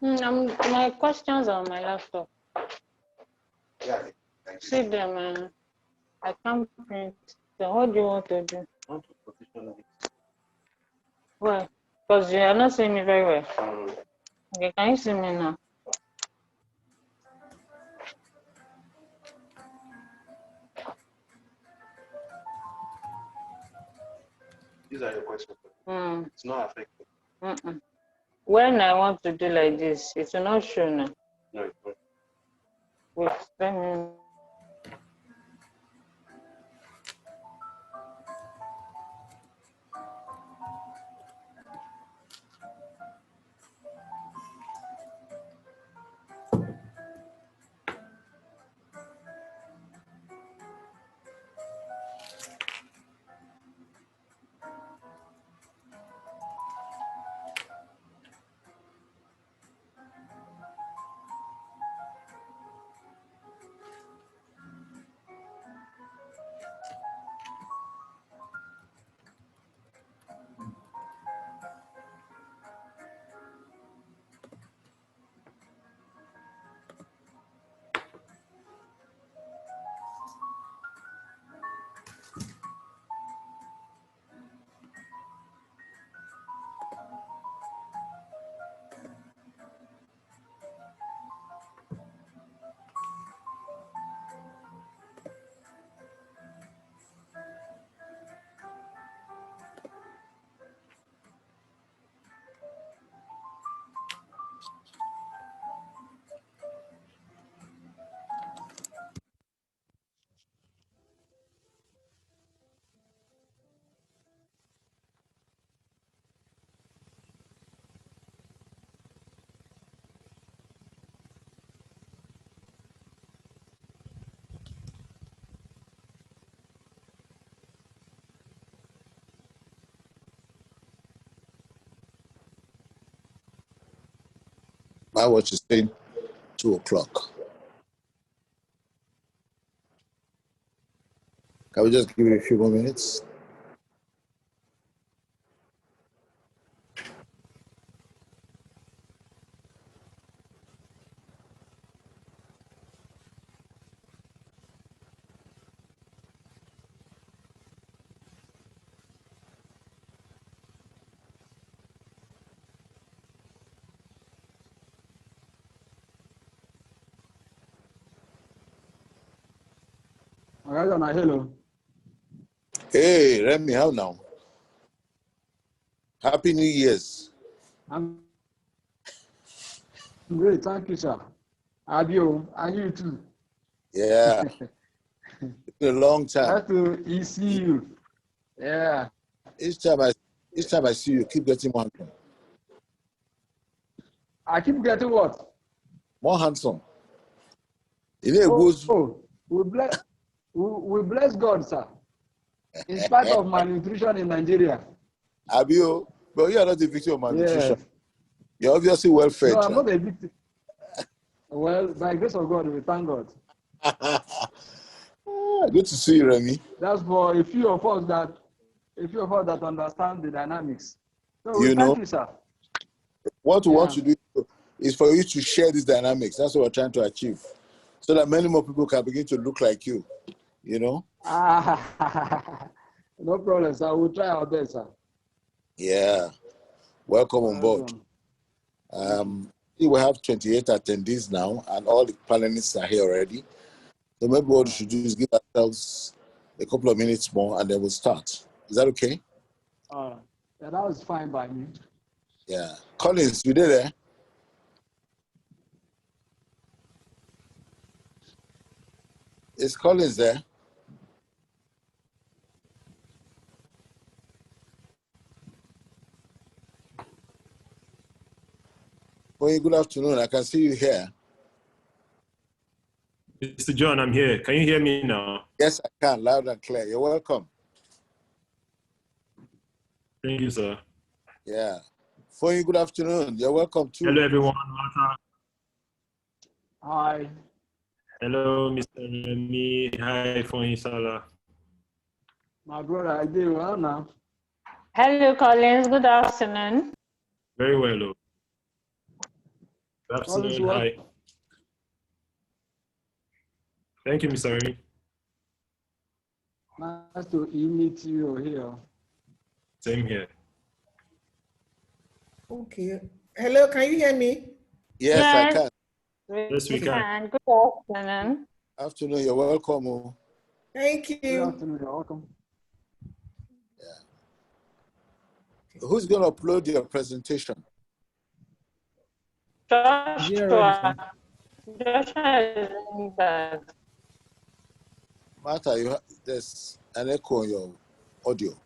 My questions are on my laptop. Yeah. See them, I can't print. So what do you want to do? I want to position it. Why? Because you are not seeing me very well. Okay, can you see me now? These are your questions. It's not affected. When I want to do like this, it will not show now. No, it's not. Wait, let me. My watch is saying 2 o'clock. Can we just give it a few more minutes? Hello. Hey, Remy, how now? Happy New Year's. I'm great, thank you, sir. Abio, and you too. Yeah. It's been a long time. Nice to see you. Yeah. Each time I see you, keep getting more handsome. I keep getting what? More handsome. We bless God, sir. In spite of malnutrition in Nigeria. Abio, but you are not a victim of malnutrition. Yes. You're obviously well fed. No, I'm not a victim. Well, by the grace of God, we thank God. Good to see you, Remy. That's for a few of us that understand the dynamics. So You know, thank you, sir. what we want to do is for you to share these dynamics. That's what we're trying to achieve. So that many more people can begin to look like you. You know? No problem, sir. We'll try our best, sir. Yeah. Welcome on board. We have 28 attendees now, and all the panelists are here already. So maybe what we should do is give ourselves a couple of minutes more, and then we'll start. Is that okay? Yeah, that was fine by me. Yeah. Collins, you there? Is Collins there? Well, good afternoon. I can see you here. Mr. John, I'm here. Can you hear me now? Yes, I can, loud and clear. You're welcome. Thank you, sir. Yeah. Foyi, good afternoon. You're welcome too. Hello, everyone. Martha. Hi. Hello, Mr. Remy. Hi, Foyi Salah. My brother, I do well now. Hello, Collins. Good afternoon. Very well. Good All is afternoon. well. Hi. Thank you, Mr. Remy. Nice to meet you here. Same here. Okay. Hello, can you hear me? Yes, I Yes, can. Yes, we can. Good afternoon. Afternoon, you're welcome. Oh. Thank Good you. afternoon, you're welcome. Who's going to upload your presentation? Joshua is in that. Martha, there's an echo on your audio.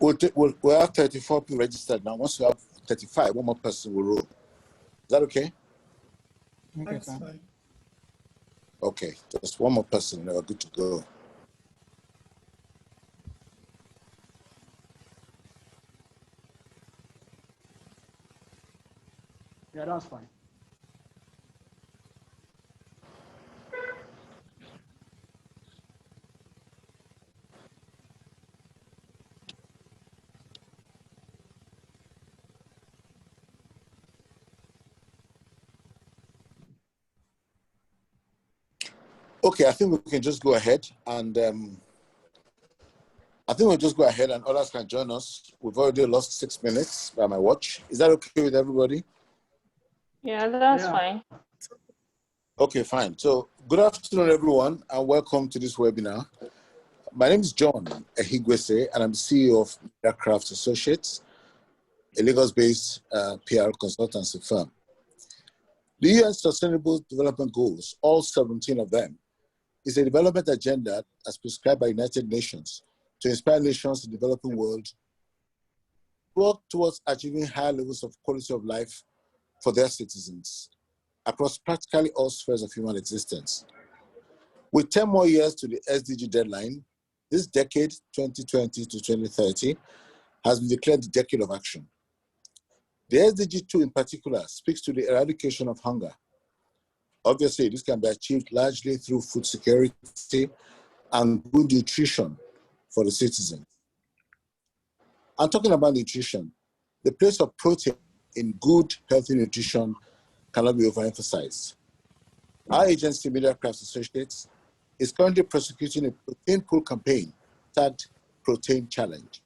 We'll have 34 people registered now. Once we have 35, one more person will roll. Is that okay? That's fine. Okay, just one more person. We're good to go. Yeah, that's fine. Okay, I think we can just go ahead and others can join us. We've already lost 6 minutes by my watch. Is that okay with everybody? Yeah, that's fine. Okay, fine. So good afternoon, everyone, and welcome to this webinar. My name is John Ehigwese, and I'm CEO of Bureaucratic Associates, a Lagos-based PR consultancy firm. The UN Sustainable Development Goals, all 17 of them, is a development agenda as prescribed by United Nations to inspire nations in the developing world to work towards achieving higher levels of quality of life for their citizens across practically all spheres of human existence. With 10 more years to the SDG deadline, this decade, 2020 to 2030, has been declared the decade of action. The SDG 2 in particular speaks to the eradication of hunger. Obviously, this can be achieved largely through food security and good nutrition for the citizens. And talking about nutrition, the place of protein in good, healthy nutrition cannot be overemphasized. Our agency, Bureaucratic Associates, is currently prosecuting a protein pool campaign tagged Protein Challenge.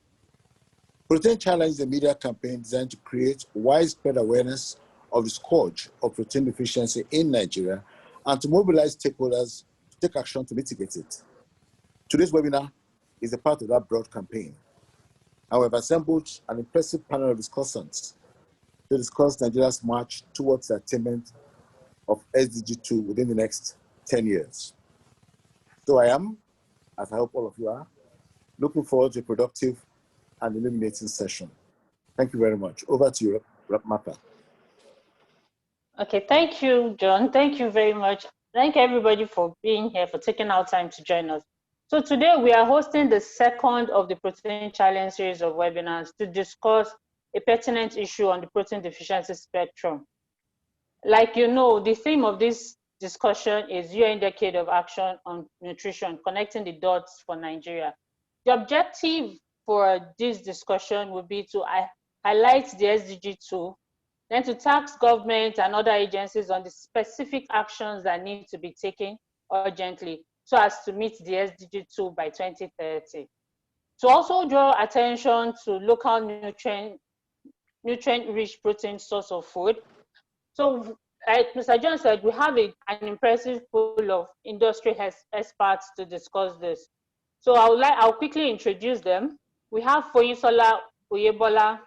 Protein Challenge is a media campaign designed to create widespread awareness of the scourge of protein deficiency in Nigeria and to mobilize stakeholders to take action to mitigate it. Today's webinar is a part of that broad campaign. And we've assembled an impressive panel of discussants to discuss Nigeria's march towards the attainment of SDG 2 within the next 10 years. So I am, as I hope all of you are, looking forward to a productive and illuminating session. Thank you very much. Over to you, Martha. Okay, thank you, John. Thank you very much. Thank everybody for being here, for taking out time to join us. So today we are hosting the second of the Protein Challenge series of webinars to discuss a pertinent issue on the protein deficiency spectrum. Like you know, the theme of this discussion is UN Decade of Action on Nutrition, connecting the dots for Nigeria. The objective for this discussion would be to highlight the SDG 2, then to task government and other agencies on the specific actions that need to be taken urgently so as to meet the SDG 2 by 2030. To also draw attention to local nutrient-rich protein source of food. So, like Mr. John said, we have an impressive pool of industry experts to discuss this. So I'll quickly introduce them. We have Foyisola Oyebola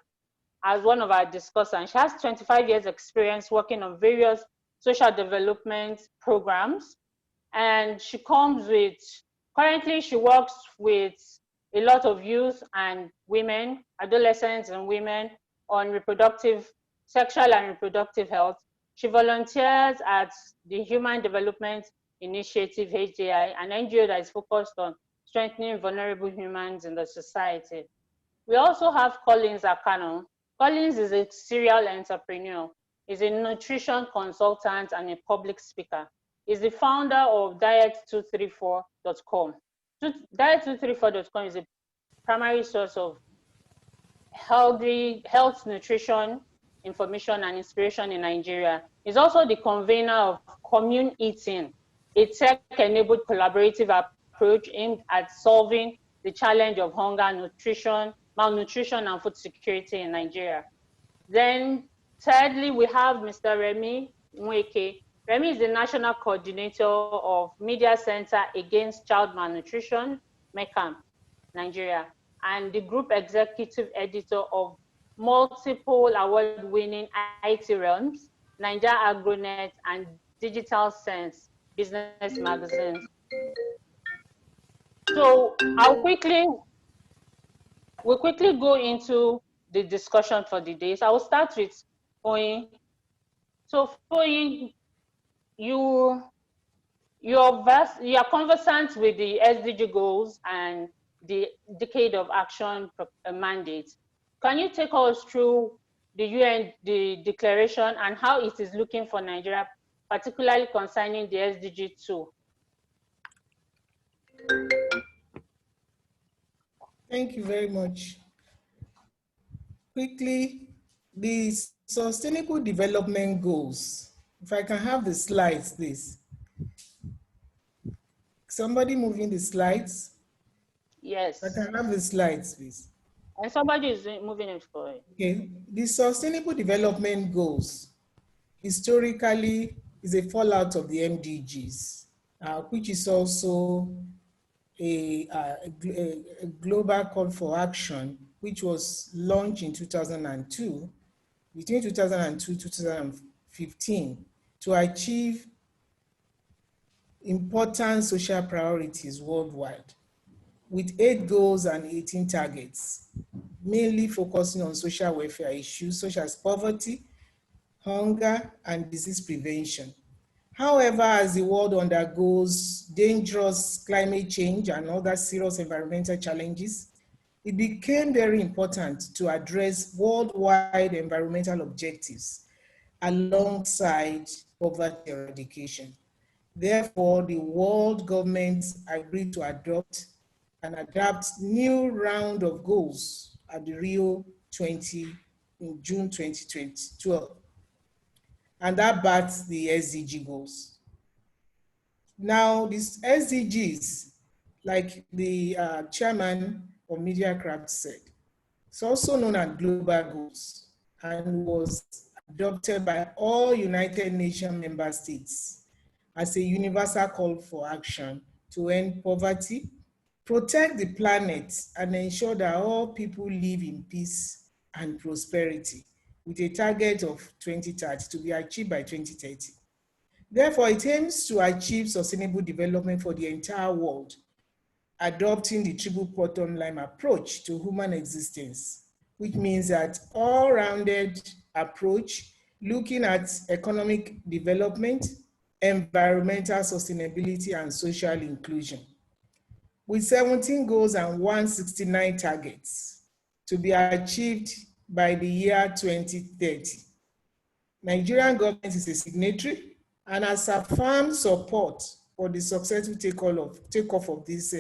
as one of our discussants. She has 25 years experience working on various social development programs. And she currently she works with a lot of youth and women, adolescents and women on sexual and reproductive health. She volunteers at the Human Development Initiative, HDI, an NGO that is focused on strengthening vulnerable humans in the society. We also have Collins Akano. Collins is a serial entrepreneur. He's a nutrition consultant and a public speaker. He's the founder of Diet234.com. Diet234.com is a primary source of health, nutrition, information, and inspiration in Nigeria. He's also the convener of Commune Eating, a tech-enabled collaborative approach aimed at solving the challenge of hunger, malnutrition, and food security in Nigeria. Then, thirdly, we have Mr. Remy Mweke. Remy is the National Coordinator of Media Center Against Child Malnutrition, MECAM, Nigeria, and the Group Executive Editor of multiple award-winning IT Realms, Niger Agronet, and Digital Sense business magazines. So we'll quickly go into the discussion for the day. So I will start with Foyin. So Foyin, you are conversant with the SDG goals and the Decade of Action mandate. Can you take us through the UN, the declaration, and how it is looking for Nigeria, particularly concerning the SDG 2? Thank you very much. Quickly, the Sustainable Development Goals. If I can have the slides, please. Somebody moving the slides? Yes. I can have the slides, please. And somebody is moving it for you. Okay. The Sustainable Development Goals historically is a fallout of the MDGs, which is also a global call for action, which was launched in 2002, between 2002 and 2015, to achieve important social priorities worldwide, with 8 goals and 18 targets, mainly focusing on social welfare issues such as poverty, hunger, and disease prevention. However, as the world undergoes dangerous climate change and other serious environmental challenges, it became very important to address worldwide environmental objectives alongside poverty eradication. Therefore, the world governments agreed to adopt and adapt new round of goals at the Rio 20 in June 2012. And that backs the SDG goals. Now, these SDGs, like the chairman of Mediacraft said, it's also known as global goals and was adopted by all United Nations member states as a universal call for action to end poverty, protect the planet, and ensure that all people live in peace and prosperity, with a target of 2030 to be achieved by 2030. Therefore, it aims to achieve sustainable development for the entire world, adopting the triple bottom line approach to human existence, which means that all-rounded approach looking at economic development, environmental sustainability, and social inclusion. With 17 goals and 169 targets to be achieved by the year 2030. Nigerian government is a signatory and has affirmed support for the successful takeoff of this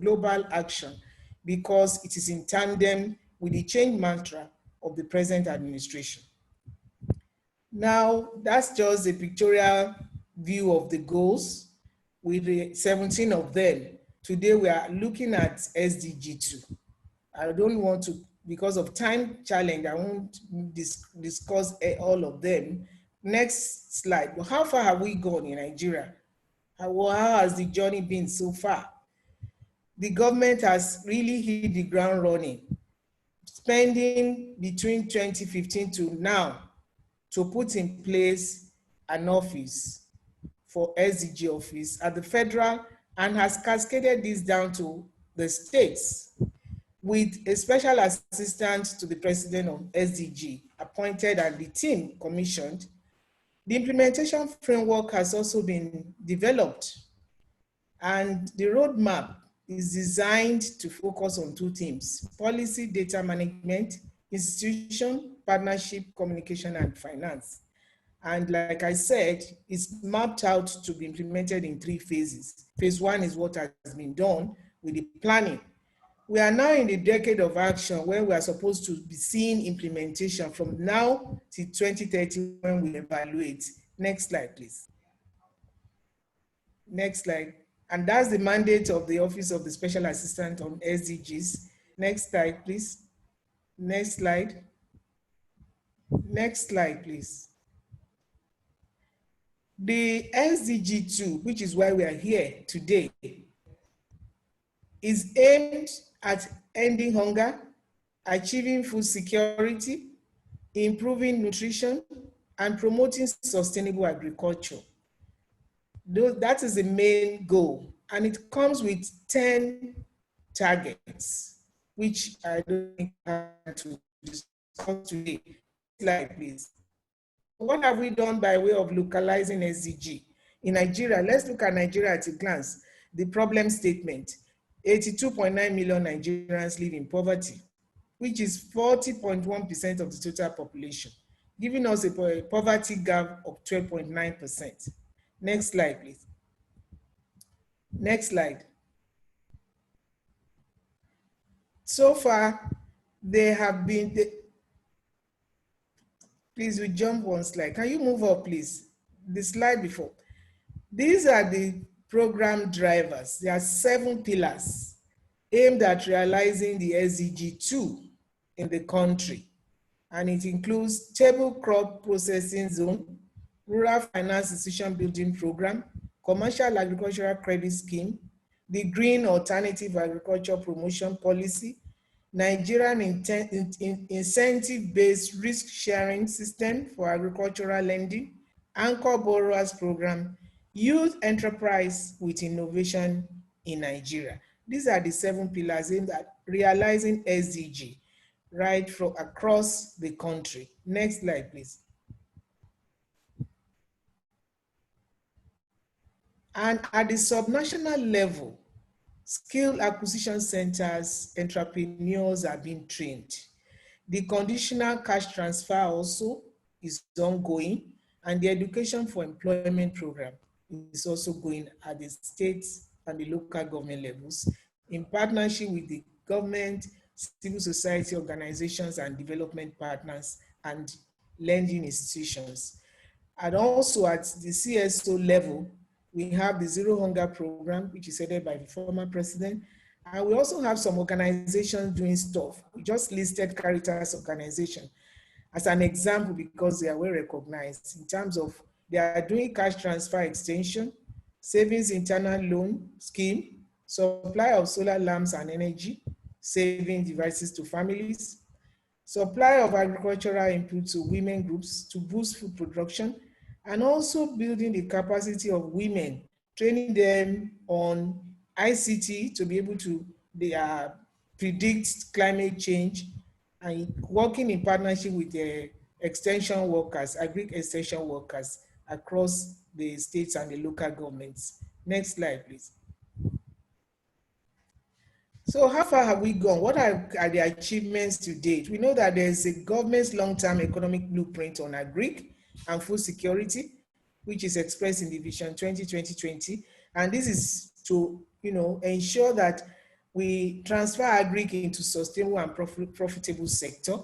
global action, because it is in tandem with the change mantra of the present administration. Now, that's just a pictorial view of the goals with the 17 of them. Today, we are looking at SDG 2. I don't want to, because of time challenge, I won't discuss all of them. Next slide. Well, how far have we gone in Nigeria? How has the journey been so far? the government has really hit the ground running, spending between 2015 to now to put in place an office for SDG office at the federal, and has cascaded this down to the states with a special assistant to the president of SDG appointed and the team commissioned. The implementation framework has also been developed, and the roadmap is designed to focus on two themes: policy, data management, institution, partnership, communication, and finance. And like I said, it's mapped out to be implemented in three phases. Phase one is what has been done with the planning. We are now in the decade of action where we are supposed to be seeing implementation from now to 2030 when we evaluate. Next slide, please. Next slide. And that's the mandate of the Office of the Special Assistant on SDGs. Next slide, please. Next slide. Next slide, please. The SDG 2, which is why we are here today, is aimed at ending hunger, achieving food security, improving nutrition, and promoting sustainable agriculture. That is the main goal, and it comes with 10 targets, which I don't think I have to discuss today. Slide, please. What have we done by way of localizing SDG? In Nigeria, let's look at Nigeria at a glance. The problem statement: 82.9 million Nigerians live in poverty, which is 40.1% of the total population, giving us a poverty gap of 12.9%. Next slide, please. Next slide. So far, there have been, please, we jump one slide. Can you move up, please? The slide before. These are the program drivers. There are 7 pillars aimed at realizing the SDG 2 in the country. And it includes table crop processing zone, rural finance institution building program, commercial agricultural credit scheme, the green alternative agriculture promotion policy, Nigerian incentive-based risk-sharing system for agricultural lending, anchor borrowers program, youth enterprise with innovation in Nigeria. These are the 7 pillars aimed at realizing SDG right from across the country. Next slide, please. And at the subnational level, skill acquisition centers, entrepreneurs are being trained. The conditional cash transfer also is ongoing, and the education for employment program is also going at the state and the local government levels in partnership with the government, civil society organizations, and development partners and lending institutions. And also at the CSO level, we have the Zero Hunger Program, which is headed by the former president. And we also have some organizations doing stuff. We just listed Caritas organization as an example because they are well recognized in terms of they are doing cash transfer extension, savings internal loan scheme, supply of solar lamps and energy, saving devices to families, supply of agricultural input to women groups to boost food production, and also building the capacity of women, training them on ICT to be able to predict climate change, and working in partnership with the extension workers, extension workers across the states and the local governments. Next slide, please. So how far have we gone? What are the achievements to date? We know that there's a government's long-term economic blueprint on agri and food security, which is expressed in the Vision 2020. And this is to ensure that we transfer agri into sustainable and profitable sector.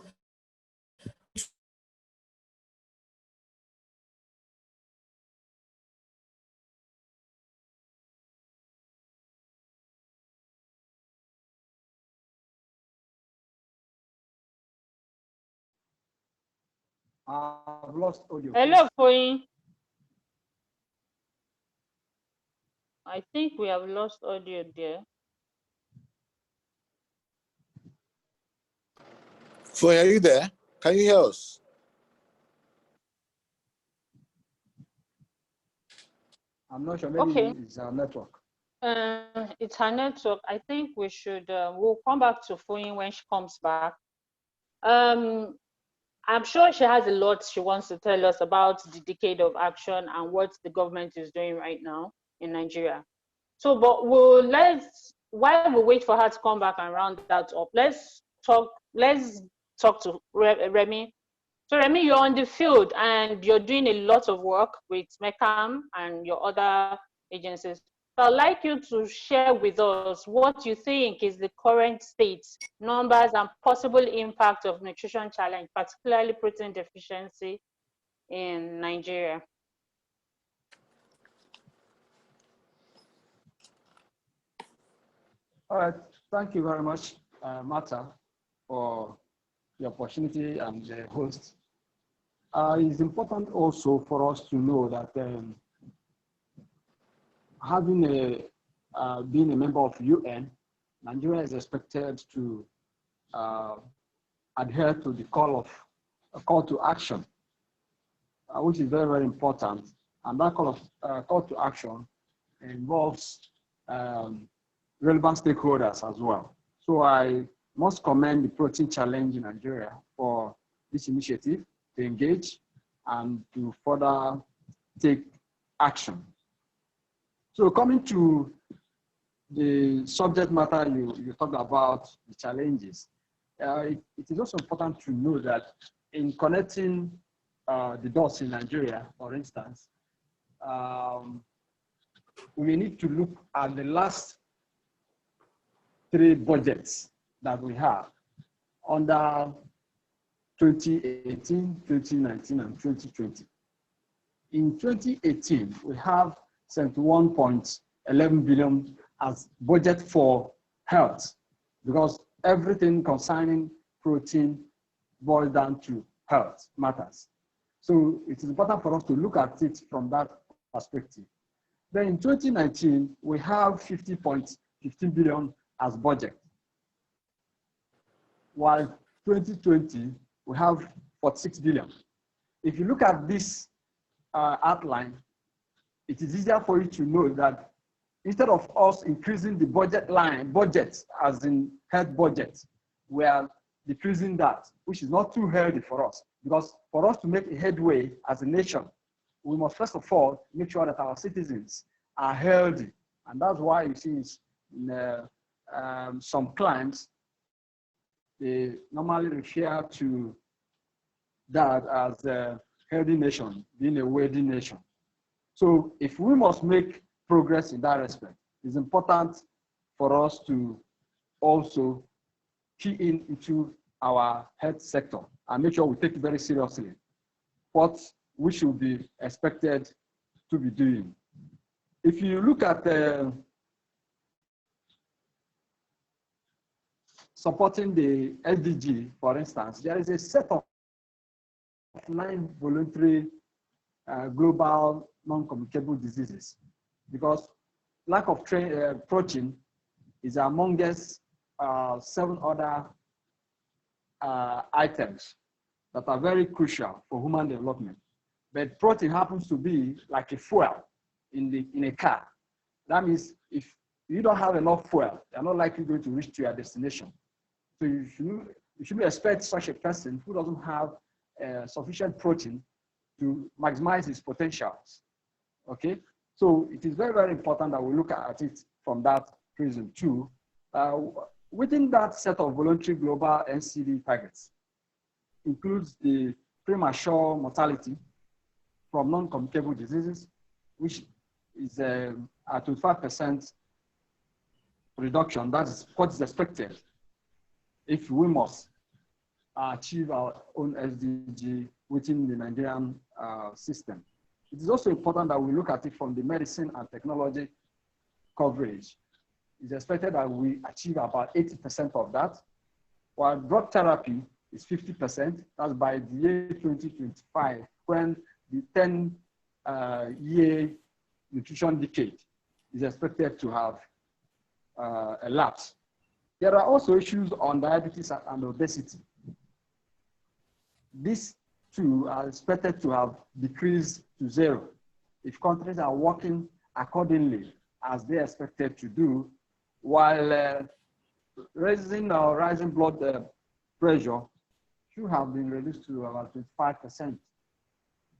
I've lost audio. Hello, Foyin. I think we have lost audio there. Foy, are you there? Can you hear us? I'm not sure. Maybe Okay. it's our network. It's her network. I think we should, we'll come back to Foyin when she comes back. I'm sure she has a lot she wants to tell us about the decade of action and what the government is doing right now in Nigeria. So, but while we wait for her to come back and round that up, let's talk to Remy. So Remy, you're on the field and you're doing a lot of work with MECAM and your other agencies. So I'd like you to share with us what you think is the current state, numbers, and possible impact of nutrition challenge, particularly protein deficiency in Nigeria. All right. Thank you very much, Martha, for the opportunity and the host. It's important also for us to know that being a member of UN, Nigeria is expected to adhere to the call to action, which is very, very important. And that call to action involves relevant stakeholders as well. So I must commend the Protein Challenge in Nigeria for this initiative to engage and to further take action. So coming to the subject matter you talked about, the challenges, it is also important to know that in connecting the dots in Nigeria, for instance, we need to look at the last 3 budgets that we have under 2018, 2019, and 2020. In 2018, we have 71.11 billion as budget for health, because everything concerning protein boils down to health matters. So it is important for us to look at it from that perspective. Then in 2019, we have 50.15 billion as budget, while 2020, we have 46 billion. If you look at this outline, it is easier for you to know that instead of us increasing the budget as in health budget, we are decreasing that, which is not too healthy for us. Because for us to make a headway as a nation, we must first of all make sure that our citizens are healthy. And that's why you see in some clients, they normally refer to that as a healthy nation, being a wealthy nation. So if we must make progress in that respect, it's important for us to also key into our health sector and make sure we take it very seriously what we should be expected to be doing. If you look at supporting the SDG, for instance, there is a set of 9 voluntary global non-communicable diseases, because lack of protein is amongst 7 other items that are very crucial for human development. But protein happens to be like a fuel in a car. That means if you don't have enough fuel, you're not likely going to reach to your destination. So you shouldn't expect such a person who doesn't have sufficient protein to maximize his potentials. Okay, so it is very, very important that we look at it from that prism too. Within that set of voluntary global NCD targets includes the premature mortality from non-communicable diseases, which is a 25% reduction. That is what is expected if we must achieve our own SDG within the Nigerian system. It is also important that we look at it from the medicine and technology coverage. It's expected that we achieve about 80% of that, while drug therapy is 50%. That's by the year 2025, when the 10-year nutrition decade is expected to have elapsed. There are also issues on diabetes and obesity. these two are expected to have decreased to zero if countries are working accordingly as they are expected to do, while rising blood pressure should have been reduced to about 25%.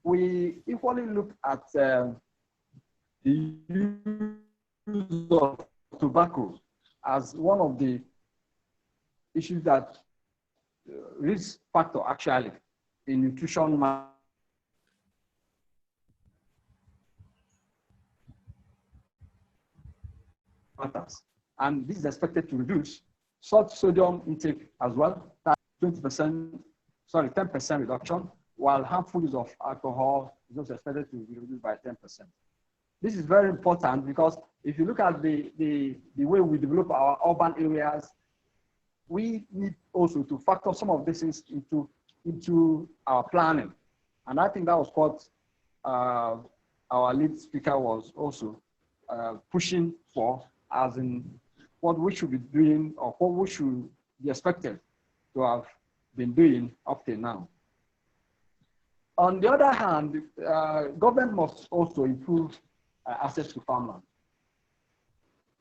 We equally look at the use of tobacco as one of the issues that risk factor actually in nutrition matters. And this is expected to reduce salt sodium intake as well, 20%, sorry, 10% reduction, while harmful use of alcohol is also expected to be reduced by 10%. This is very important because if you look at the way we develop our urban areas, we need also to factor some of these things into our planning. And I think that was what our lead speaker was also pushing for, as in what we should be doing or what we should be expected to have been doing up till now. On the other hand, government must also improve access to farmland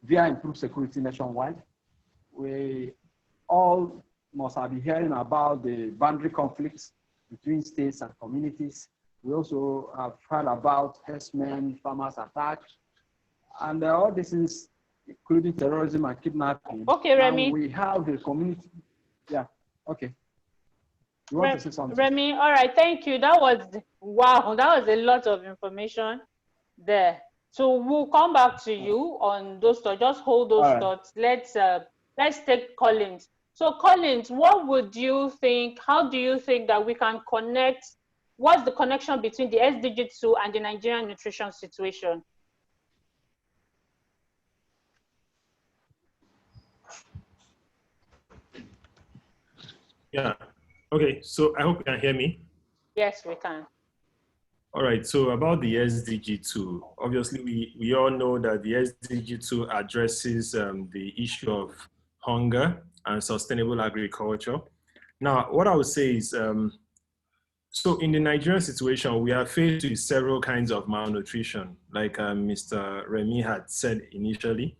via improved security nationwide. We all must have been hearing about the boundary conflicts between states and communities. We also have heard about herdsmen, farmers attacks, and all this is including terrorism and kidnapping. Okay, Remy. And we have the community. Yeah, okay. You want to say something? Remy, all right, thank you. That was, wow, that was a lot of information there. So we'll come back to you on those thoughts. Just hold those thoughts. Let's take Collins. So Collins, what would you think, how do you think that we can connect, what's the connection between the SDG 2 and the Nigerian nutrition situation? Yeah, okay, so I hope you can hear me. Yes, we can. All right, so about the SDG 2, obviously we all know that the SDG 2 addresses the issue of hunger and sustainable agriculture. Now, what I would say is, so in the Nigerian situation, we are faced with several kinds of malnutrition, like Mr. Remy had said initially,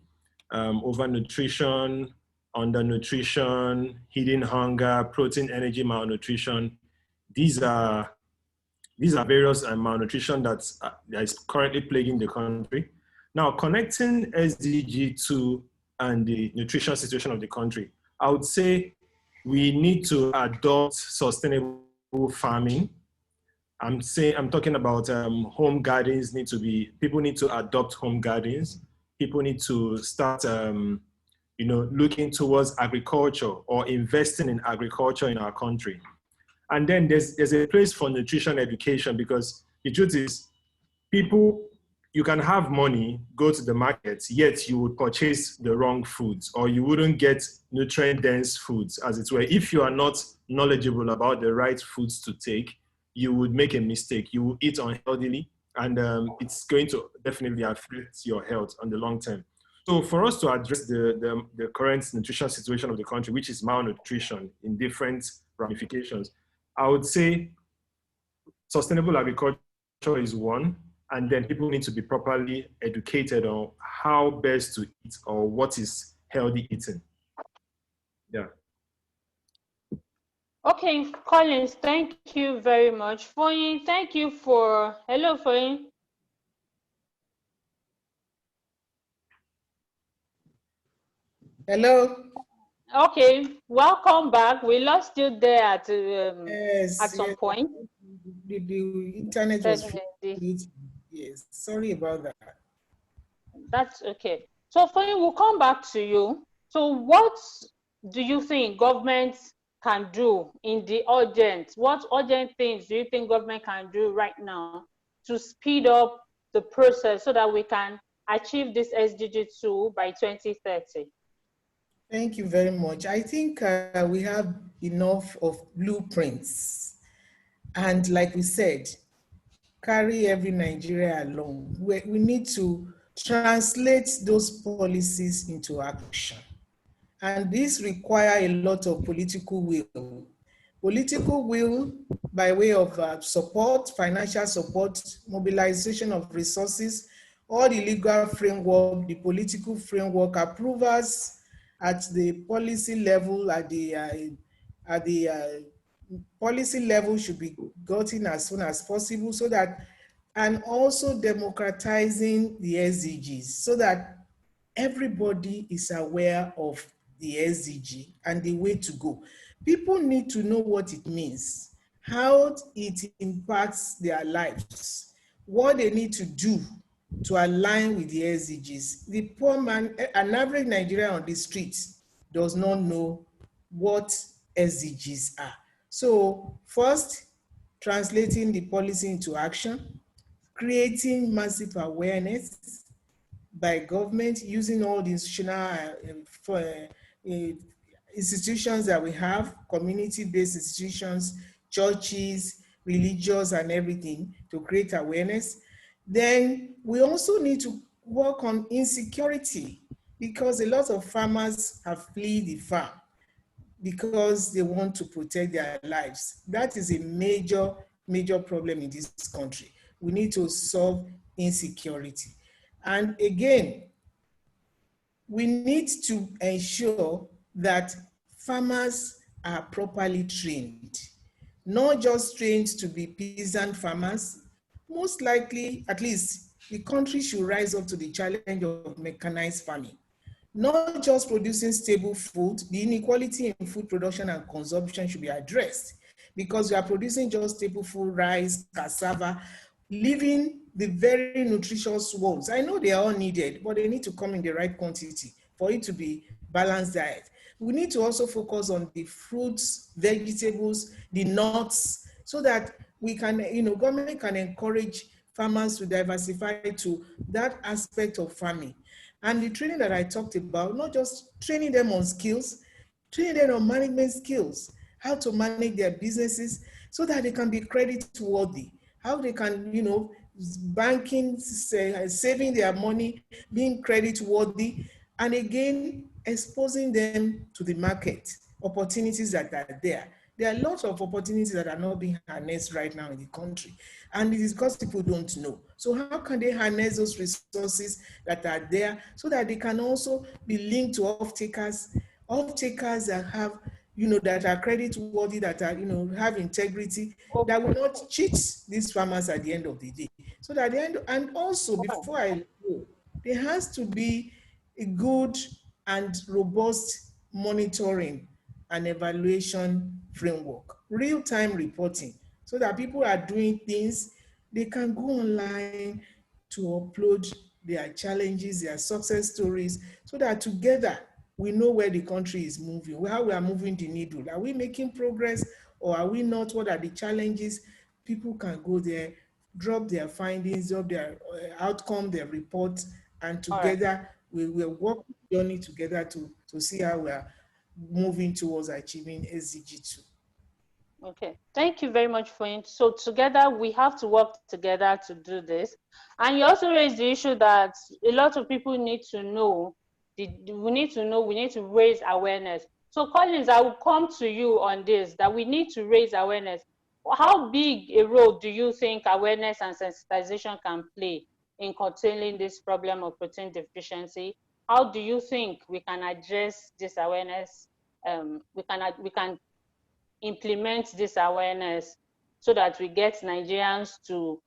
overnutrition, undernutrition, hidden hunger, protein, energy malnutrition. These are various malnutrition that is currently plaguing the country. Now, connecting SDG 2 and the nutrition situation of the country, I would say we need to adopt sustainable farming. I'm talking about home gardens people need to adopt home gardens. People need to start, looking towards agriculture or investing in agriculture in our country. And then there's a place for nutrition education, because the truth is, you can have money, go to the market, yet you would purchase the wrong foods, or you wouldn't get nutrient-dense foods, as it were. If you are not knowledgeable about the right foods to take, you would make a mistake. You will eat unhealthily, and it's going to definitely affect your health on the long term. So for us to address the current nutrition situation of the country, which is malnutrition in different ramifications, I would say sustainable agriculture is one, and then people need to be properly educated on how best to eat or what is healthy eating. Yeah. Okay, Collins, thank you very much. Foyin, thank you for, hello Foyin. Hello. Okay, welcome back. We lost you there at some point. The internet was yes, sorry about that. That's okay. So Foyin, we'll come back to you. So what do you think governments can do in the urgent? What urgent things do you think government can do right now to speed up the process so that we can achieve this SDG 2 by 2030? Thank you very much. I think we have enough of blueprints. And like we said, carry every Nigeria along. We need to translate those policies into action. And this requires a lot of political will. Political will by way of support, financial support, mobilization of resources, all the legal framework, the political framework, approvals at the policy level, at the policy level should be gotten as soon as possible, so that, and also democratizing the SDGs so that everybody is aware of the SDG and the way to go. People need to know what it means, how it impacts their lives, what they need to do to align with the SDGs. The poor man, an average Nigerian on the streets, does not know what SDGs are. So first, translating the policy into action, creating massive awareness by government, using all the institutions that we have, community-based institutions, churches, religious and everything, to create awareness. Then we also need to work on insecurity, because a lot of farmers have fled the farm because they want to protect their lives. That is a major, major problem in this country. We need to solve insecurity. And again, we need to ensure that farmers are properly trained, not just trained to be peasant farmers. Most likely, at least, the country should rise up to the challenge of mechanized farming. Not just producing stable food, the inequality in food production and consumption should be addressed, because we are producing just stable food, rice, cassava, leaving the very nutritious ones. I know they are all needed, but they need to come in the right quantity for it to be balanced diet. We need to also focus on the fruits, vegetables, the nuts, so that we can, government can encourage farmers to diversify to that aspect of farming. And the training that I talked about, not just training them on skills, training them on management skills, how to manage their businesses so that they can be credit worthy, how they can, banking, saving their money, being credit worthy, and again, exposing them to the market, opportunities that are there. There are lots of opportunities that are not being harnessed right now in the country. And it is because people don't know. So how can they harness those resources that are there so that they can also be linked to off-takers that have, that are credit worthy, that are, have integrity, that will not cheat these farmers at the end of the day. So that at the end, and also before I go, there has to be a good and robust monitoring and evaluation framework, real-time reporting, so that people are doing things, they can go online to upload their challenges, their success stories, so that together we know where the country is moving, how we are moving the needle. Are we making progress or are we not? What are the challenges? People can go there, drop their findings, drop their outcome, their reports, and together we will work the journey together to see how we are moving towards achieving SDG 2. Okay, thank you very much for it. So together we have to work together to do this. And you also raised the issue that a lot of people need to know. We need to raise awareness. So Collins, I will come to you on this, that we need to raise awareness. How big a role do you think awareness and sensitization can play in curtailing this problem of protein deficiency? How do you think we can address this awareness? We can implement this awareness so that we get Nigerians to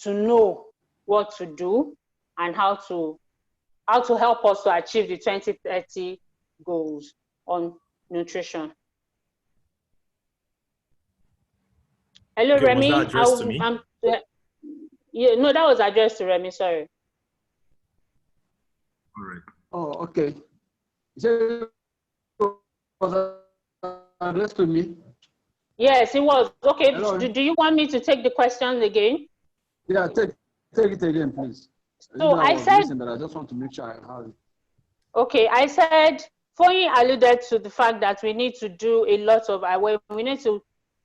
know what to do and how to help us to achieve the 2030 goals on nutrition. Hello, okay, Remy. Was that addressed to me? Yeah, no, that was addressed to Remy, sorry. All right. Oh, okay. So was addressed to me? Yes, it was. Okay, do you want me to take the question again? Yeah, take it again, please. So I said, but I just want to make sure I have it. Okay, I said, Foyi alluded to the fact that we need to do a lot of we need to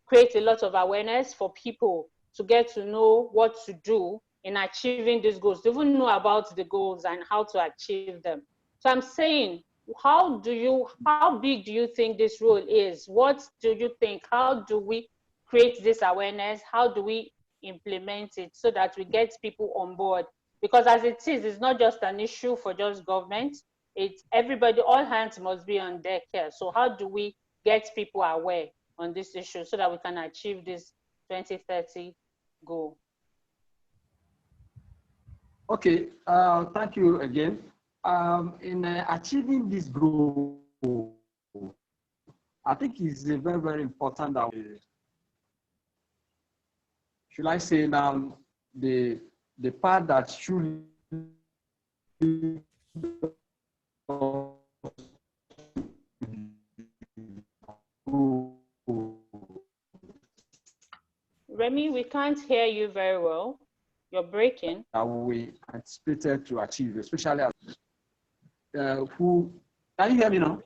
create a lot of awareness for people to get to know what to do in achieving these goals, to even know about the goals and how to achieve them. So I'm saying, how big do you think this role is? What do you think? How do we create this awareness? How do we implement it so that we get people on board? Because as it is, it's not just an issue for just government. It's everybody, all hands must be on deck here. So how do we get people aware on this issue so that we can achieve this 2030 goal? Okay, thank you again. In achieving this goal, I think it's very, very important that we, should I say now, the part that should Remy, we can't hear you very well. You're breaking. That we anticipated to achieve, especially who, can you hear me now?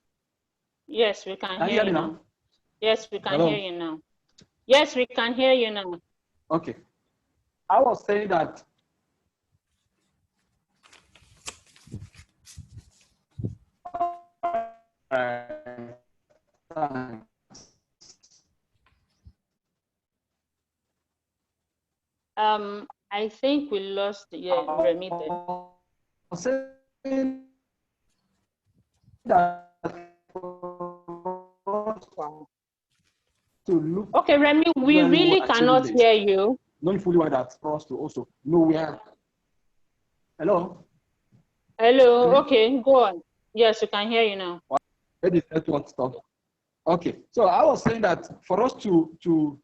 Yes, we can hear you now. Yes, we can hear you now. Yes, we can hear you now. Okay. I was saying that I think we lost Remy there. Okay, Remy, we really cannot hear you. Not fully aware that for us to also know where. Hello? Hello, okay, go on. Yes, we can hear you now. Where did network stop? Okay, so I was saying that for us to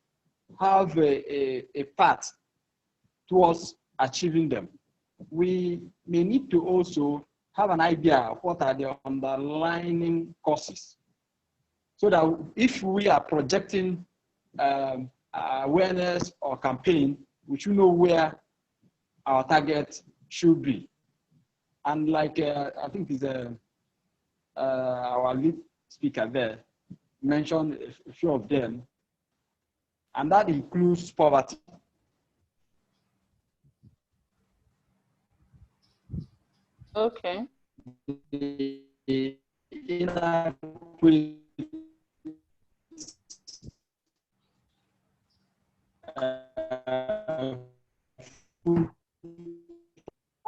have a path towards achieving them, we may need to also have an idea of what are the underlying causes. So that if we are projecting awareness or campaign, we should know where our target should be. And like I think is our lead speaker there mentioned a few of them, and that includes poverty. Okay.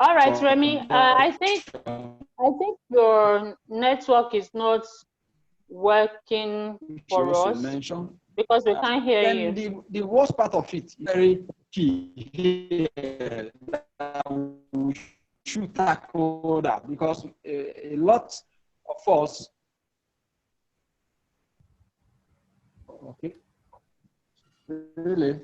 All right, Remy. I think your network is not working for us because we can't hear you. The worst part of it is very key here. We should tackle that because a lot of us. Okay. Really?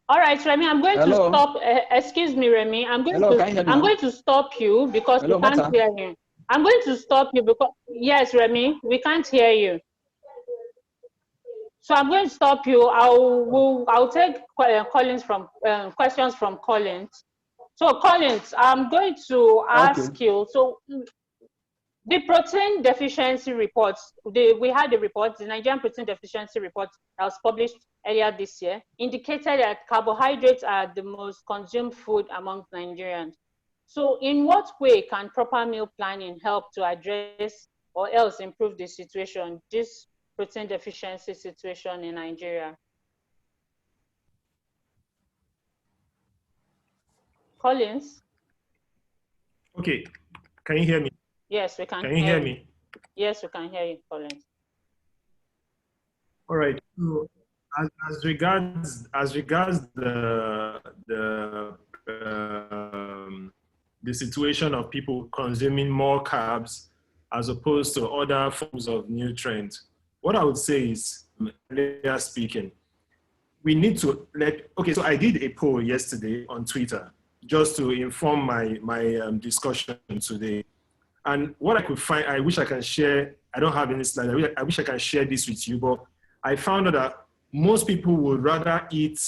All right, Remy, I'm going to stop. Excuse me, Remy. I'm going to stop you because we can't hear you. I'm going to stop you because, yes, Remy, we can't hear you. So I'm going to stop you. I'll take questions from Collins. So Collins, I'm going to ask you. So the protein deficiency reports, we had the report, the Nigerian protein deficiency report that was published earlier this year, indicated that carbohydrates are the most consumed food among Nigerians. So in what way can proper meal planning help to address or else improve the situation, this protein deficiency situation in Nigeria? Collins? Okay, can you hear me? Yes, we can. Can you hear me? Yes, we can hear you, Collins. All right. So as regards the situation of people consuming more carbs as opposed to other forms of nutrients, what I would say is, earlier speaking, we need to okay, so I did a poll yesterday on Twitter just to inform my discussion today. And what I could find, I wish I can share, I don't have any slides, I wish I can share this with you, but I found out that most people would rather eat,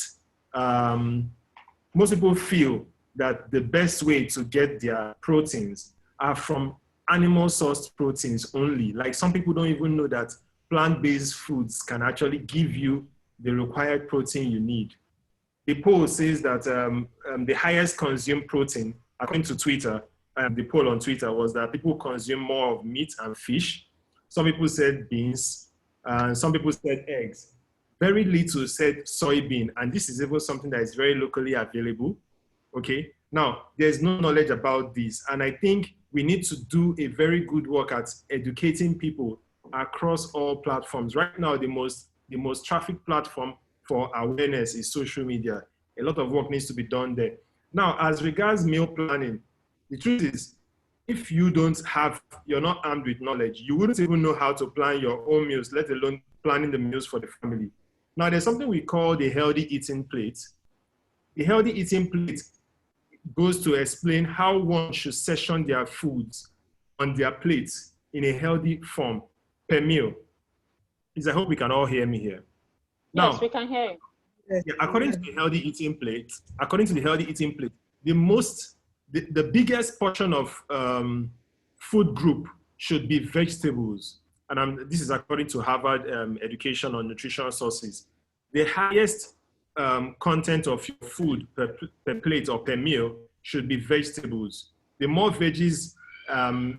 most people feel that the best way to get their proteins are from animal sourced proteins only. Like some people don't even know that plant-based foods can actually give you the required protein you need. The poll says that the highest consumed protein, according to Twitter, the poll on Twitter was that people consume more of meat and fish. Some people said beans, and some people said eggs. Very little said soybean, and this is even something that is very locally available. Okay, now there's no knowledge about this, and I think we need to do a very good work at educating people across all platforms. Right now, the most trafficked platform for awareness is social media. A lot of work needs to be done there. Now, as regards meal planning, the truth is, if you're not armed with knowledge, you wouldn't even know how to plan your own meals, let alone planning the meals for the family. Now, there's something we call the healthy eating plate. The healthy eating plate goes to explain how one should session their foods on their plates in a healthy form per meal. Please, I hope we can all hear me here. Yes, we can hear you. Yeah, according to the healthy eating plate, the biggest portion of food group should be vegetables. And this is according to Harvard Education on Nutrition Sources. The highest content of your food per plate or per meal should be vegetables. The more veggies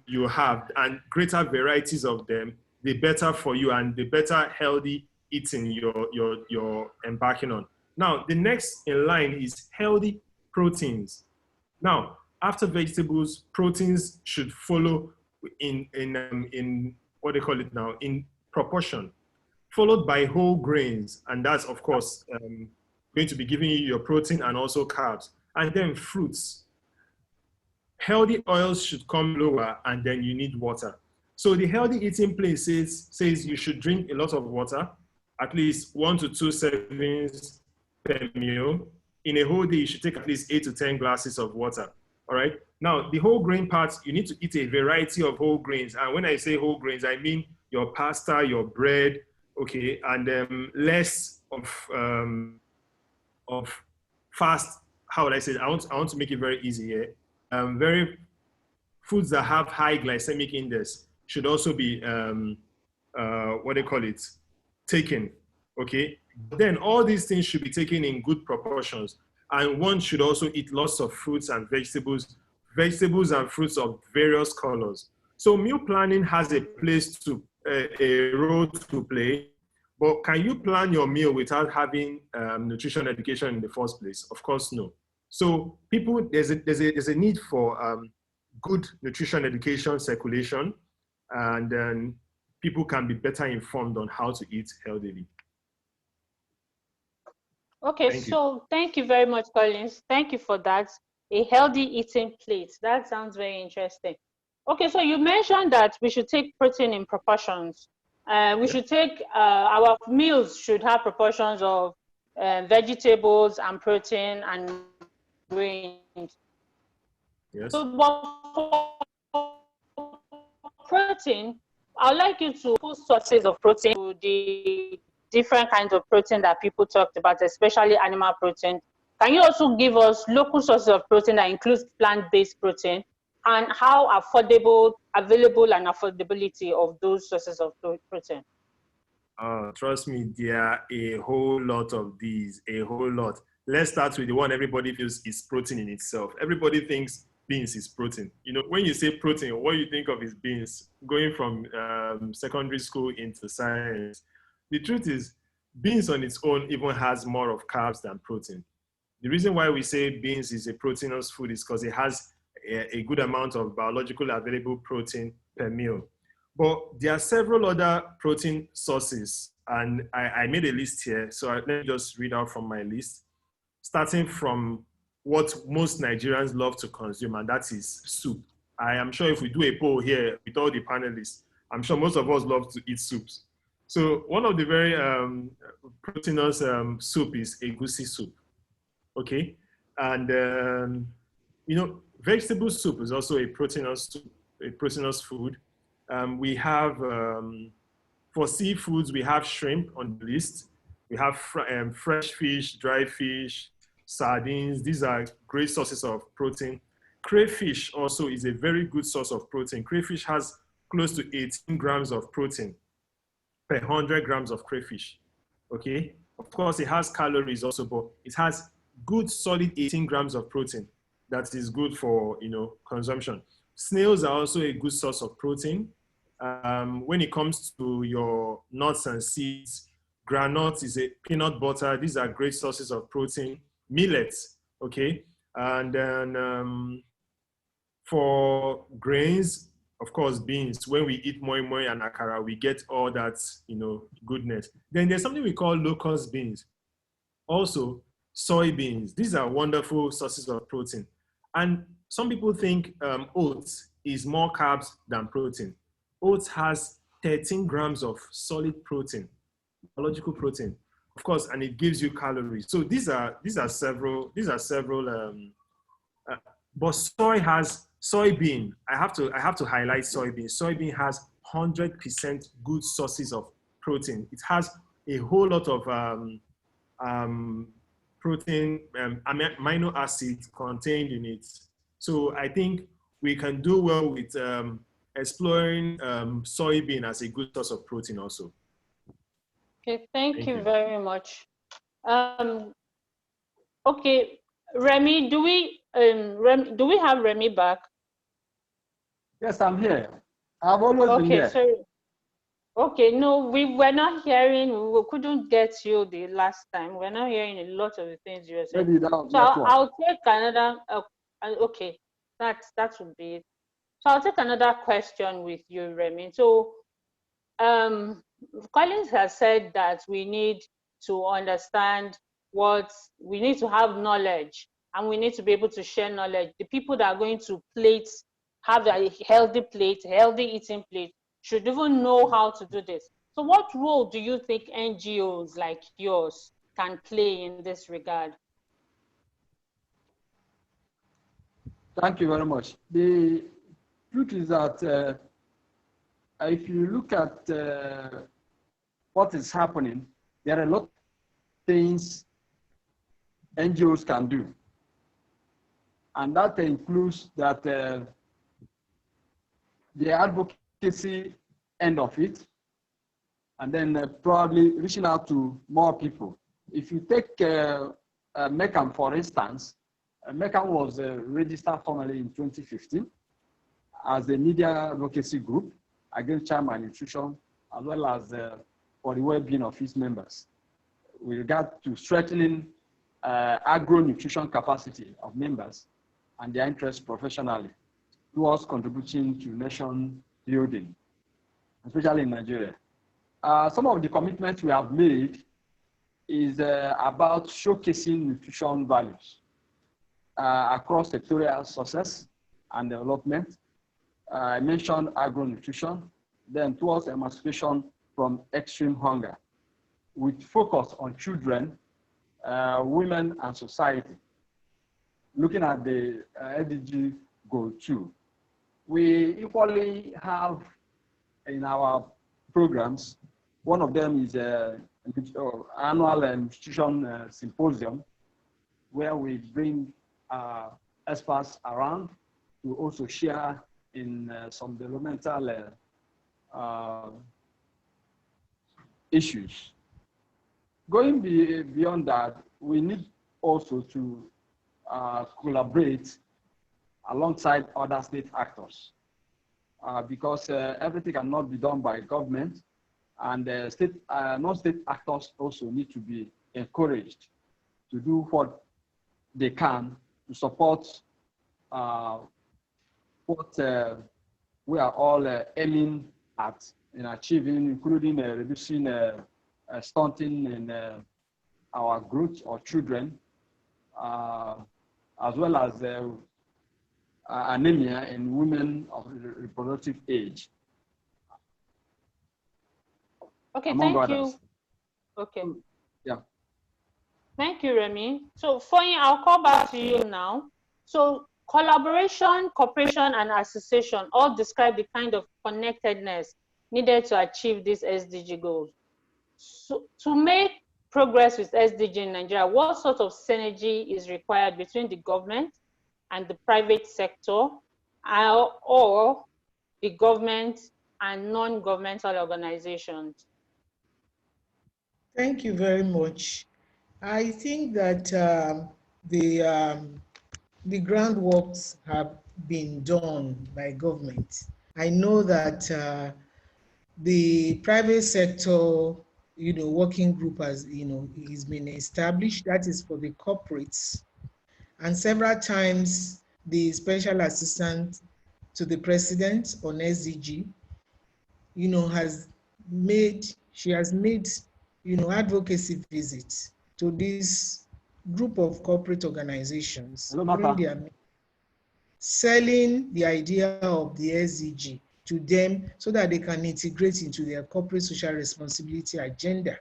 you have and greater varieties of them, the better for you and the better healthy eating you're embarking on. Now, the next in line is healthy proteins. Now, after vegetables, proteins should follow in what they call it now, in proportion, followed by whole grains. And that's, of course, going to be giving you your protein and also carbs. And then fruits. Healthy oils should come lower, and then you need water. So the healthy eating plate says you should drink a lot of water, at least 1 to 2 servings per meal. In a whole day, you should take at least 8 to 10 glasses of water. All right. Now, the whole grain part, you need to eat a variety of whole grains. And when I say whole grains, I mean your pasta, your bread, okay, and less of fast. How would I say it? I want to make it very easy here. Very foods that have high glycemic index should also be what they call it, taken. Okay. Then all these things should be taken in good proportions. And one should also eat lots of fruits and vegetables and fruits of various colors. So meal planning has a role to play, but can you plan your meal without having nutrition education in the first place? Of course, no. So people, there's a need for good nutrition education circulation, and then people can be better informed on how to eat healthily. Okay, thank you very much, Collins. Thank you for that. A healthy eating plate. That sounds very interesting. Okay, so you mentioned that we should take protein in proportions. We should take, our meals should have proportions of vegetables and protein and grains. Yes. So for protein, I'd like you to put sources of protein to the different kinds of protein that people talked about, especially animal protein. Can you also give us local sources of protein that includes plant-based protein, and how available and affordability of those sources of protein? Trust me, there are a whole lot of these, a whole lot. Let's start with the one everybody feels is protein in itself. Everybody thinks beans is protein. You know, when you say protein, what you think of is beans. Going from secondary school into science, the truth is beans on its own even has more of carbs than protein. The reason why we say beans is a proteinous food is because it has a good amount of biological available protein per meal. But there are several other protein sources, and I made a list here. So let me just read out from my list, starting from what most Nigerians love to consume, and that is soup. I am sure if we do a poll here with all the panelists, I'm sure most of us love to eat soups. So one of the very proteinous soup is egusi soup, okay? And, you know, vegetable soup is also a proteinous food. We have, for seafoods, we have shrimp on the list. We have fresh fish, dry fish, sardines. These are great sources of protein. Crayfish also is a very good source of protein. Crayfish has close to 18 grams of protein per 100 grams of crayfish, okay? Of course, it has calories also, but it has good solid 18 grams of protein. that is good for, consumption. Snails are also a good source of protein. When it comes to your nuts and seeds, granules is a peanut butter. These are great sources of protein. Millets, okay? And then for grains, of course, beans. When we eat moi moi and akara, we get all that, goodness. Then there's something we call locust beans. Also, soybeans. These are wonderful sources of protein. And some people think oats is more carbs than protein. Oats has 13 grams of solid protein, biological protein, of course, and it gives you calories. So these are several. But soybean. I have to highlight soybean. Soybean has 100% good sources of protein. It has a whole lot of protein, amino acids contained in it. So I think we can do well with exploring soybean as a good source of protein also. Okay, thank you very much. Okay, Remy, do we have Remy back? Yes, I'm here. I've always been here. Sorry. Okay, no, we were not hearing. We couldn't get you the last time. We're not hearing a lot of the things you were saying. Maybe so I'll take another. Okay, that would be it. So I'll take another question with you, Remy. So, Collins has said that we need to understand we need to have knowledge, and we need to be able to share knowledge. The people that are going to have a healthy eating plate, should even know how to do this. So what role do you think NGOs like yours can play in this regard? Thank you very much. The truth is that if you look at what is happening, there are a lot of things NGOs can do. And that includes that the advocacy end of it, and then probably reaching out to more people. If you take MECAM, for instance, MECAM was registered formally in 2015 as a media advocacy group against child malnutrition, as well as for the well-being of its members, with regard to strengthening agro-nutrition capacity of members and their interests professionally towards contributing to nation building, especially in Nigeria. Some of the commitments we have made is about showcasing nutrition values across sectorial success and development. I mentioned agro-nutrition, then towards emancipation from extreme hunger, with focus on children, women, and society. Looking at the Sdg Goal 2, we equally have in our programs, one of them is annual nutrition symposium, where we bring experts around to also share in some developmental issues. Going beyond that, we need also to collaborate alongside other state actors, because everything cannot be done by government, and non-state actors also need to be encouraged to do what they can to support what we are all aiming at in achieving, including reducing stunting in our growth or children, as well as anemia in women of reproductive age. Okay, thank you. Okay. Yeah. Thank you, Remy. So, Foyin, I'll call back to you now. So, collaboration, cooperation, and association all describe the kind of connectedness needed to achieve these SDG goals. So, to make progress with SDG in Nigeria, what sort of synergy is required between the government and the private sector, or the government and non-governmental organizations? Thank you very much. I think that the groundworks have been done by government. I know that the private sector, working group has, is been established. That is for the corporates. And several times, the special assistant to the president on SDG, she has made, advocacy visits to this group of corporate organizations during their selling the idea of the SDG to them so that they can integrate into their corporate social responsibility agenda.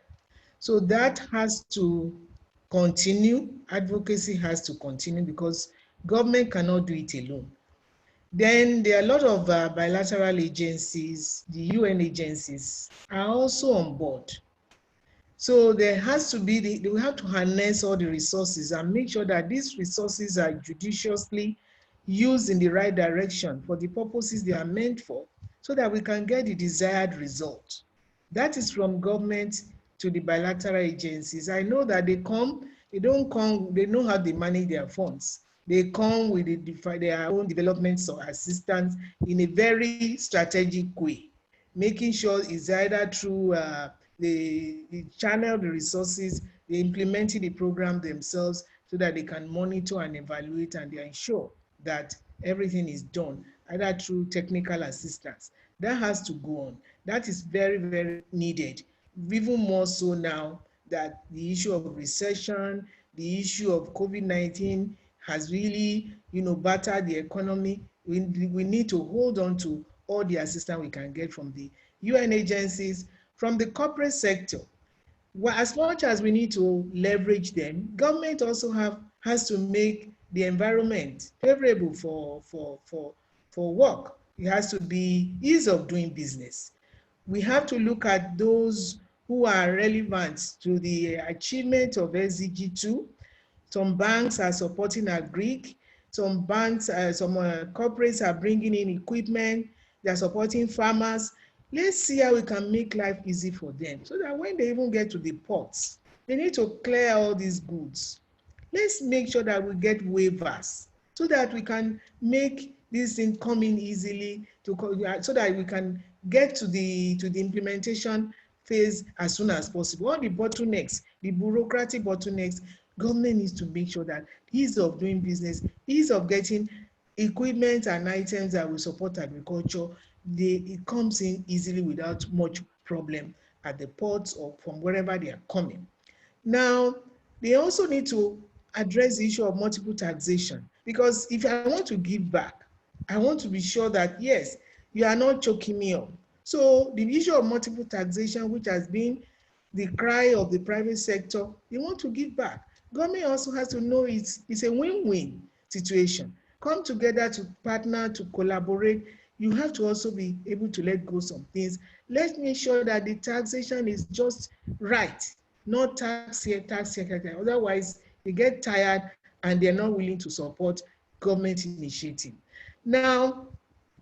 So that has to continue. Advocacy has to continue because government cannot do it alone. Then there are a lot of bilateral agencies, the UN agencies are also on board. So there has to be, we have to harness all the resources and make sure that these resources are judiciously used in the right direction for the purposes they are meant for, so that we can get the desired result. That is from government to the bilateral agencies. I know that they don't come, they know how they manage their funds. They come with their own development assistance in a very strategic way, making sure it's either through they channel the resources, they implementing the program themselves so that they can monitor and evaluate and they ensure that everything is done, either through technical assistance. That has to go on. That is very, very needed, even more so now that the issue of recession, the issue of COVID-19 has really, battered the economy. We need to hold on to all the assistance we can get from the UN agencies, from the corporate sector. Well, as much as we need to leverage them, government also has to make the environment favorable for work. It has to be ease of doing business. We have to look at those who are relevant to the achievement of SDG 2. Some banks are supporting agric. Some banks, some corporates are bringing in equipment. They're supporting farmers. Let's see how we can make life easy for them so that when they even get to the ports, they need to clear all these goods. Let's make sure that we get waivers so that we can make this thing come in easily so that we can get to the implementation phase as soon as possible. All the bottlenecks, the bureaucratic bottlenecks, government needs to make sure that ease of doing business, ease of getting equipment and items that will support agriculture, it comes in easily without much problem at the ports or from wherever they are coming. Now, they also need to address the issue of multiple taxation, because if I want to give back, I want to be sure that, yes, you are not choking me up. So the issue of multiple taxation, which has been the cry of the private sector, they want to give back. Government also has to know it's a win-win situation. Come together to partner, to collaborate. You have to also be able to let go some things. Let's make sure that the taxation is just right, not tax here, tax here. Otherwise, they get tired and they're not willing to support government initiative. Now,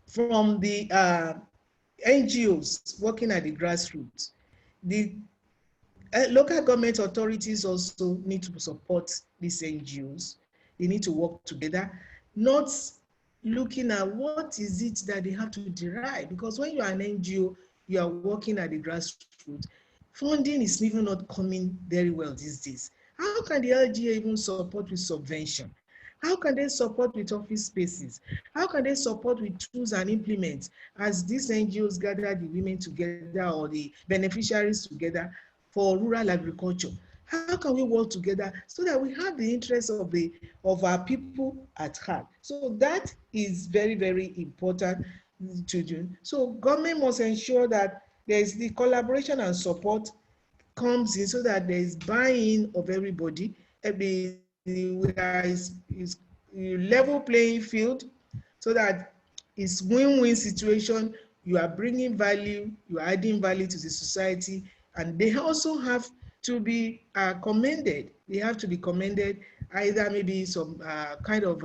from the NGOs working at the grassroots, the local government authorities also need to support these NGOs. They need to work together, not looking at what is it that they have to derive. Because when you are an NGO, you are working at the grassroots, funding is even not coming very well these days. How can the LGA even support with subvention? How can they support with office spaces? How can they support with tools and implements as these NGOs gather the women together or the beneficiaries together for rural agriculture? How can we work together so that we have the interests of our people at heart? So that is very, very important to do. So government must ensure that there is the collaboration and support comes in so that there is buy-in of everybody. There is level playing field so that it's win-win situation. You are bringing value, you are adding value to the society, and they also have to be commended. They have to be commended, either maybe some kind of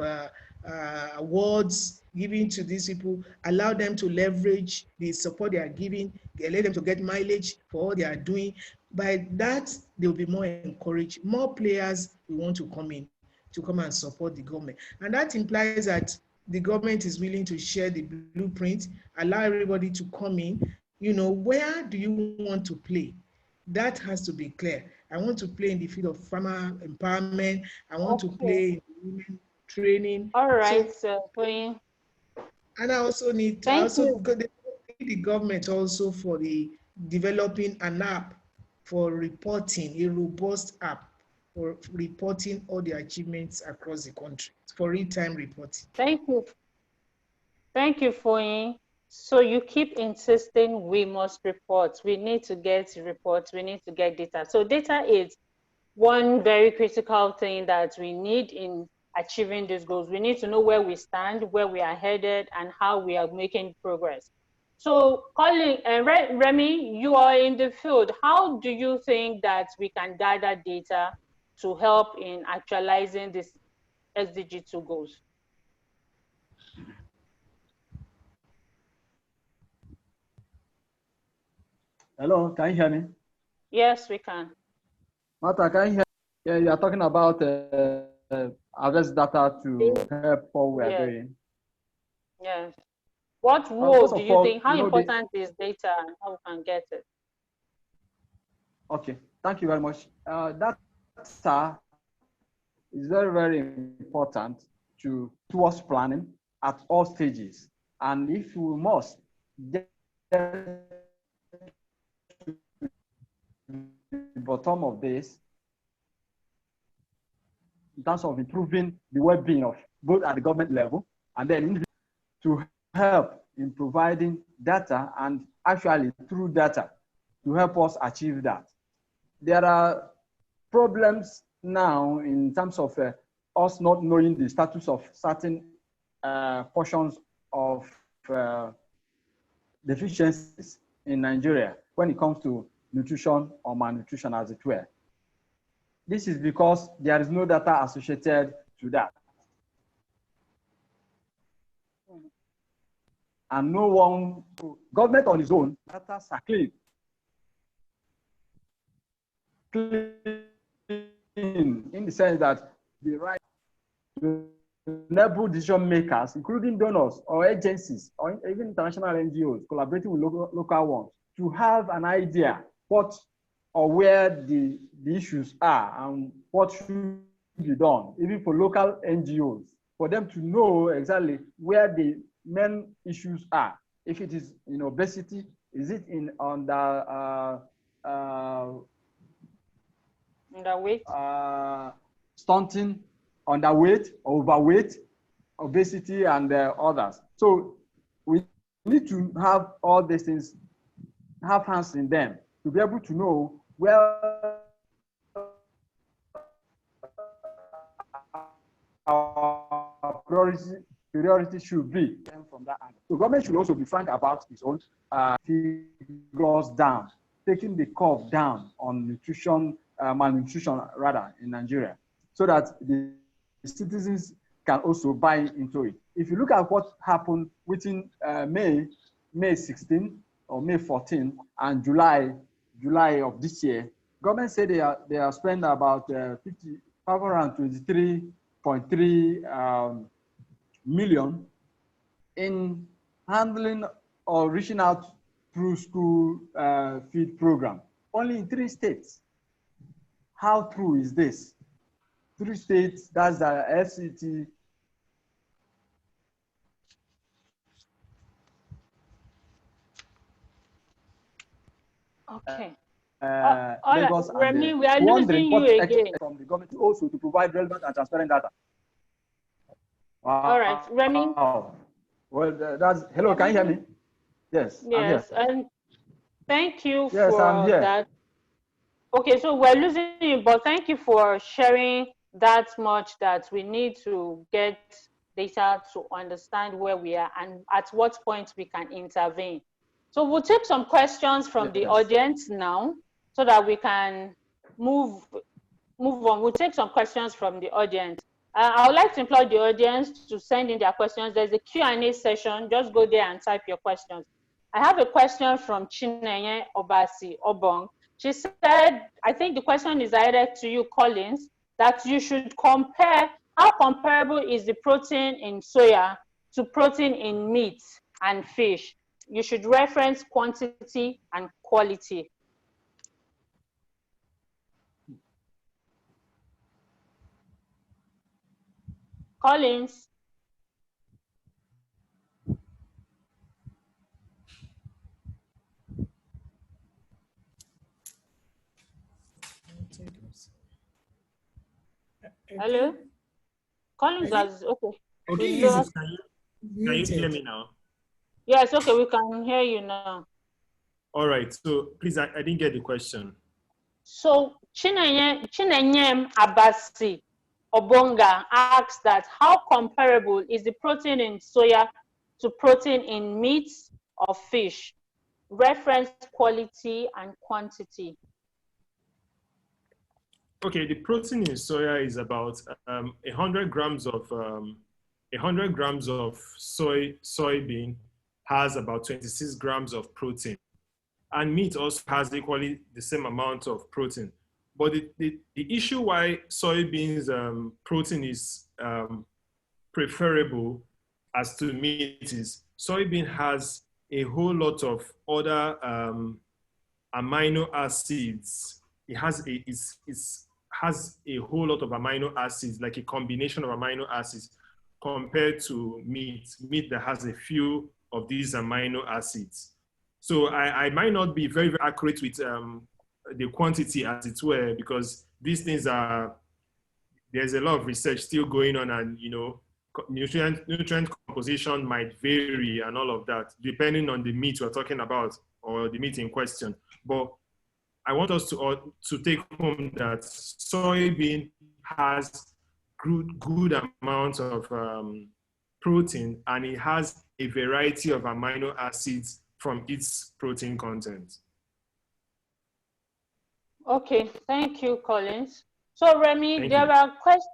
awards given to these people, allow them to leverage the support they are giving, allow them to get mileage for all they are doing. By that, they will be more encouraged. More players will want to come in to come and support the government. And that implies that the government is willing to share the blueprint, allow everybody to come in. You know, where do you want to play? That has to be clear. I want to play in the field of farmer empowerment. I want to play in women training. All right, So, Queen. and I also need Thank you. the government also for the developing an app for reporting, a robust app for reporting all the achievements across the country, for real-time reporting. Thank you. Thank you, Foyin. So you keep insisting we must report. We need to get reports. We need to get data. So data is one very critical thing that we need in achieving these goals. We need to know where we stand, where we are headed, and how we are making progress. So, Colin and Remy, you are in the field. How do you think that we can gather data to help in actualizing these SDG 2 goals? Hello, can you hear me? Yes, we can. Martha, can you hear me? Yeah, you are talking about harvest data to help what we are doing. Yes. What role do you think, how you know, important is data and how we can get it? Okay, thank you very much. Data is very, very important towards planning at all stages. And if we must get to the bottom of this, in terms of improving the well-being of both at the government level and then to help in providing data and actually through data to help us achieve that. There are problems now in terms of us not knowing the status of certain portions of deficiencies in Nigeria when it comes to nutrition or malnutrition, as it were. This is because there is no data associated to that. And no one, government on its own, data are clean. In the sense that the right to enable decision makers, including donors or agencies or even international NGOs collaborating with local ones, to have an idea what or where the issues are and what should be done, even for local NGOs, for them to know exactly where the main issues are. If it is in obesity, is it in underweight, stunting, underweight, overweight, obesity, and others. So we need to have all these things, have hands in them to be able to know where our priority should be from that angle. So government should also be frank about its own figures down, taking the curve down on nutrition, malnutrition rather, in Nigeria, so that the citizens can also buy into it. If you look at what happened within May 16 or May 14 and July of this year, government said they are spending about 523.3 million in handling or reaching out through school feed program, only in 3 states. How true is this? 3 states, that's the FCT. Okay. Lagos Remy, and we are losing you again. From the government also to provide relevant and transparent data. Wow. All right, Remy. Well, that's hello. Can you hear me? Yes. Yes, and thank you yes, for I'm here. that. Okay, so we're losing you, but thank you for sharing that much that we need to get data to understand where we are and at what point we can intervene. So we'll take some questions from the audience now so that we can move on. We'll take some questions from the audience. I would like to implore the audience to send in their questions. There's a Q&A session. Just go there and type your questions. I have a question from Chinenye Obasi Obong. She said, I think the question is directed to you, Collins, that you should compare How comparable is the protein in soya to protein in meat and fish? You should reference quantity and quality. Collins. Hello? Collins has, okay. Okay, Can you hear me now? Yes, okay, we can hear you now. All right, so please, I didn't get the question. So Chinenyem Abasi Obonga asks that how comparable is the protein in soya to protein in meat or fish? Reference quality and quantity. Okay, the protein in soya is about 100 grams of 100 grams of soybean has about 26 grams of protein, and meat also has equally the same amount of protein. But the issue why soybeans protein is preferable as to meat is soybean has a whole lot of other amino acids. It has a whole lot of amino acids, like a combination of amino acids, compared to meat that has a few of these amino acids. So I might not be very, very accurate with the quantity, as it were, because these things there's a lot of research still going on, and nutrient composition might vary and all of that, depending on the meat we're talking about or the meat in question. But I want us to take home that soybean has good amounts of protein, and it has a variety of amino acids from its protein content. Okay, thank you, Collins. So Remy, there are questions.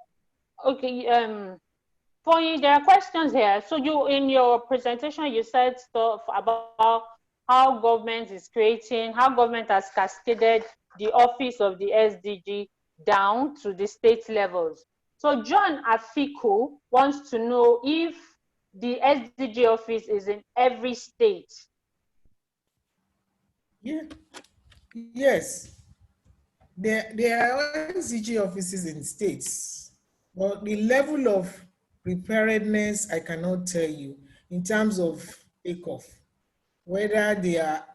Okay, there are questions here. So you, in your presentation, you said stuff about how government has cascaded the office of the SDG down to the state levels. So John Afiko wants to know if the SDG office is in every state. Yeah. Yes. There are SDG offices in states, but the level of preparedness I cannot tell you in terms of takeoff, whether they are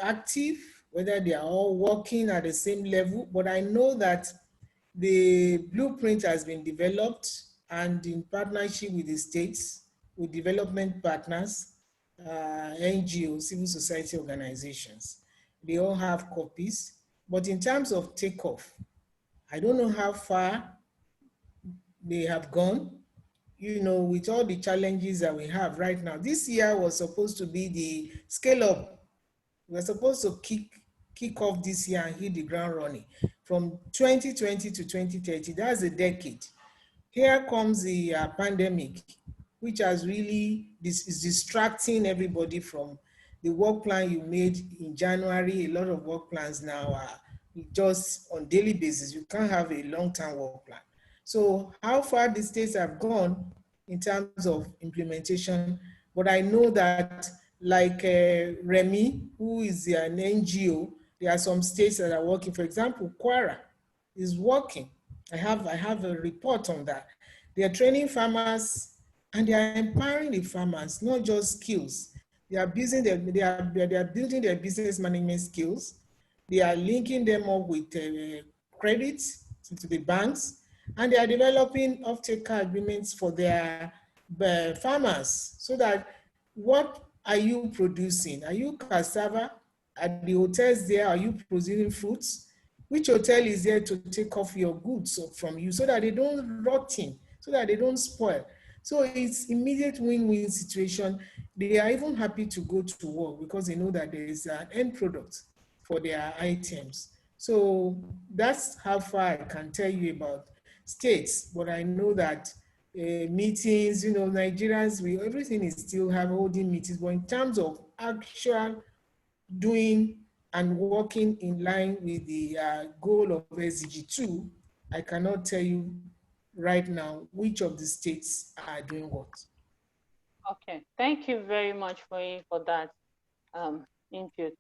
active, whether they are all working at the same level. But I know that the blueprint has been developed, and in partnership with the states, with development partners, NGOs, civil society organizations. They all have copies. But in terms of takeoff, I don't know how far they have gone, with all the challenges that we have right now. This year was supposed to be the scale up. We're supposed to kick off this year and hit the ground running. From 2020 to 2030, that's a decade. Here comes the pandemic, which has really is distracting everybody from the work plan you made in January. A lot of work plans now are just on daily basis. You can't have a long-term work plan. So how far the states have gone in terms of implementation, but I know that like Remy, who is an NGO, there are some states that are working. For example, Kwara is working. I have a report on that. They are training farmers and they are empowering the farmers, not just skills. They are building their business management skills. They are linking them up with credits into the banks, and they are developing off-taker agreements for their farmers, so that what are you producing? Are you cassava? At the hotels there, are you producing fruits? Which hotel is there to take off your goods from you so that they don't rot in, so that they don't spoil? So it's immediate win-win situation. They are even happy to go to work because they know that there is an end product for their items. So that's how far I can tell you about states, but I know that meetings, Nigerians, everything is still holding meetings, but in terms of actual doing and working in line with the goal of SDG 2, I cannot tell you right now, which of the states are doing what? Okay, thank you very much for that input.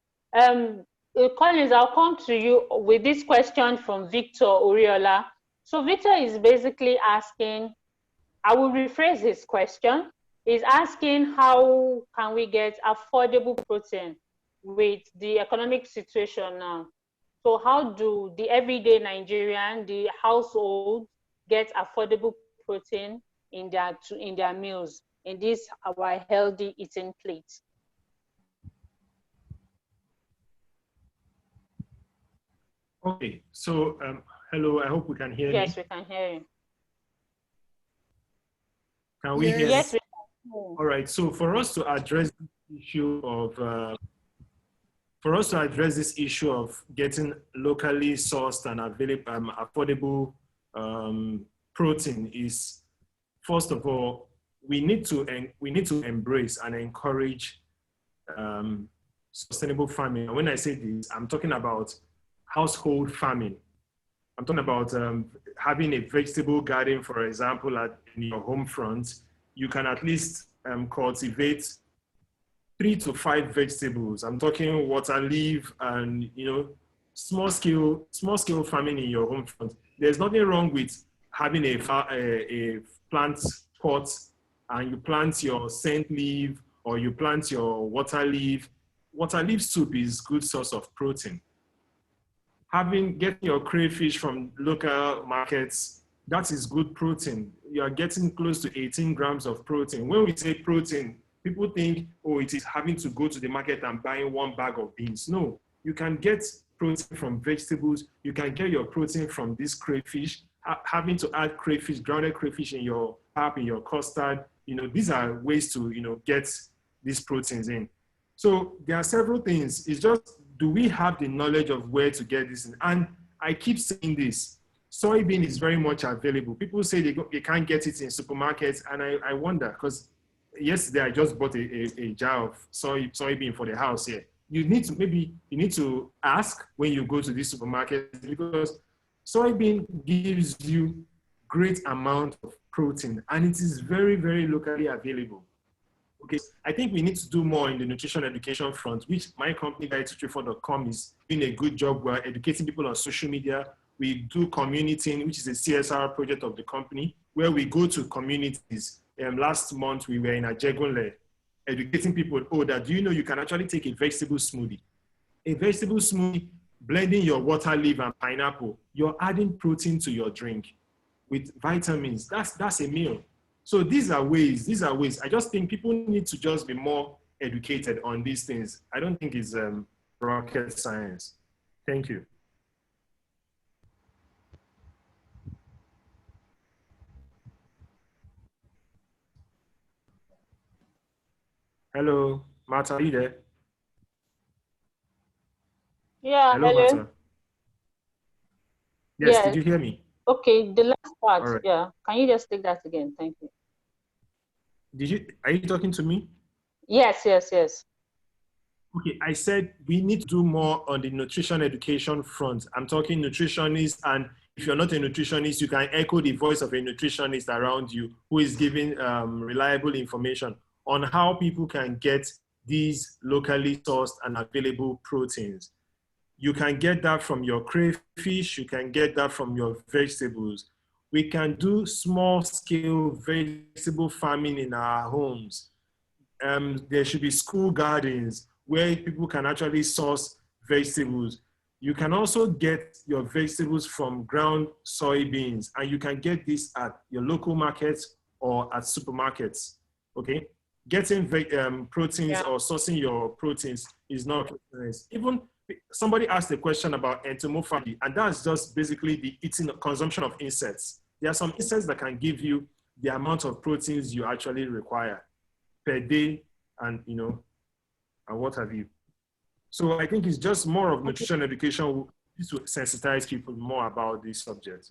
Collins, I'll come to you with this question from Victor Oriola. So Victor is basically asking, I will rephrase his question. He's asking how can we get affordable protein with the economic situation now? So how do the everyday Nigerian, the household, get affordable protein in their meals, in this our healthy eating plate? Okay, so hello, I hope we can hear me. Yes, we can hear you. Can we hear Yes, me? we can hear you. All right, so for us to address the issue of getting locally sourced and available, affordable protein is, first of all, we need to embrace and encourage sustainable farming. And when I say this, I'm talking about household farming. I'm talking about having a vegetable garden, for example, in your home front. You can at least cultivate 3 to 5 vegetables. I'm talking water leaf and small scale farming in your home front. There's nothing wrong with having a plant pot and you plant your scent leaf or you plant your water leaf. Water leaf soup is good source of protein. Getting your crayfish from local markets, that is good protein. You are getting close to 18 grams of protein. When we say protein, people think, oh, it is having to go to the market and buying 1 bag of beans. No, you can get protein from vegetables. You can get your protein from this crayfish. Having to add crayfish, grounded crayfish in your pap, in your custard, these are ways to, get these proteins in. So there are several things. It's just, do we have the knowledge of where to get this in? And I keep saying this, soybean is very much available. People say they can't get it in supermarkets. And I wonder, because yesterday I just bought a jar of soybean for the house here. You need to ask when you go to this supermarket, because soybean gives you great amount of protein and it is very, very locally available. Okay, I think we need to do more in the nutrition education front, which my company, diet234.com, is doing a good job. We're educating people on social media. We do community, which is a CSR project of the company, where we go to communities. Last month, we were in Ajegunle, educating people, do you know you can actually take a vegetable smoothie? A vegetable smoothie, blending your water leaf and pineapple, you're adding protein to your drink with vitamins. That's a meal. So these are ways. I just think people need to just be more educated on these things. I don't think it's rocket science. Thank you. Hello, Martha, are you there? Yeah, hello. Martha. Yes, did you hear me? Okay, the last part, right. Yeah. Can you just take that again? Thank you. Are you talking to me? Yes. Okay, I said we need to do more on the nutrition education front. I'm talking nutritionists, and if you're not a nutritionist, you can echo the voice of a nutritionist around you who is giving reliable information on how people can get these locally sourced and available proteins. You can get that from your crayfish, you can get that from your vegetables. We can do small scale vegetable farming in our homes. There should be school gardens where people can actually source vegetables. You can also get your vegetables from ground soybeans, and you can get this at your local markets or at supermarkets, okay? Getting proteins or sourcing your proteins is not nice. Even somebody asked a question about entomophagy, and that's just basically the consumption of insects. There are some insects that can give you the amount of proteins you actually require per day, and and what have you. So I think it's just more of nutrition education to sensitize people more about this subject.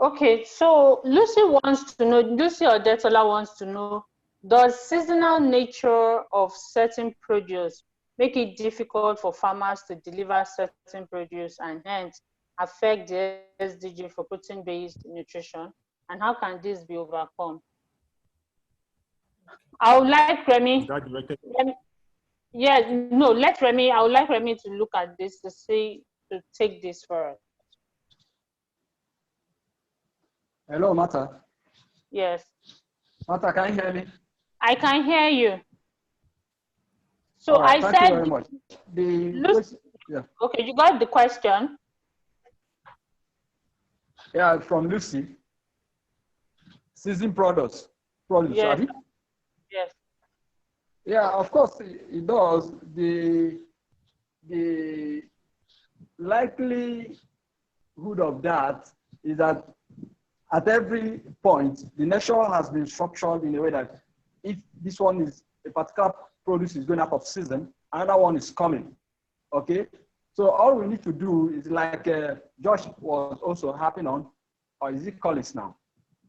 Okay, so Lucy Odetola wants to know, does seasonal nature of certain produce make it difficult for farmers to deliver certain produce, and hence affect the SDG for protein-based nutrition, and how can this be overcome? I would like Remy. Let Remy. I would like Remy to look at this to take this forward. Hello, Martha. Yes. Martha, can you hear me? I can hear you. So right, I thank said, you very much. Yeah. Okay, you got the question? Yeah, from Lucy. Season produce, Yes. Abi? Yes. Yeah, of course it does. The likelihood of that is that at every point, the nation has been structured in a way that if this one is a particular produce is going out of season, another one is coming. Okay, so all we need to do is like Josh was also harping on, or is it Collins now?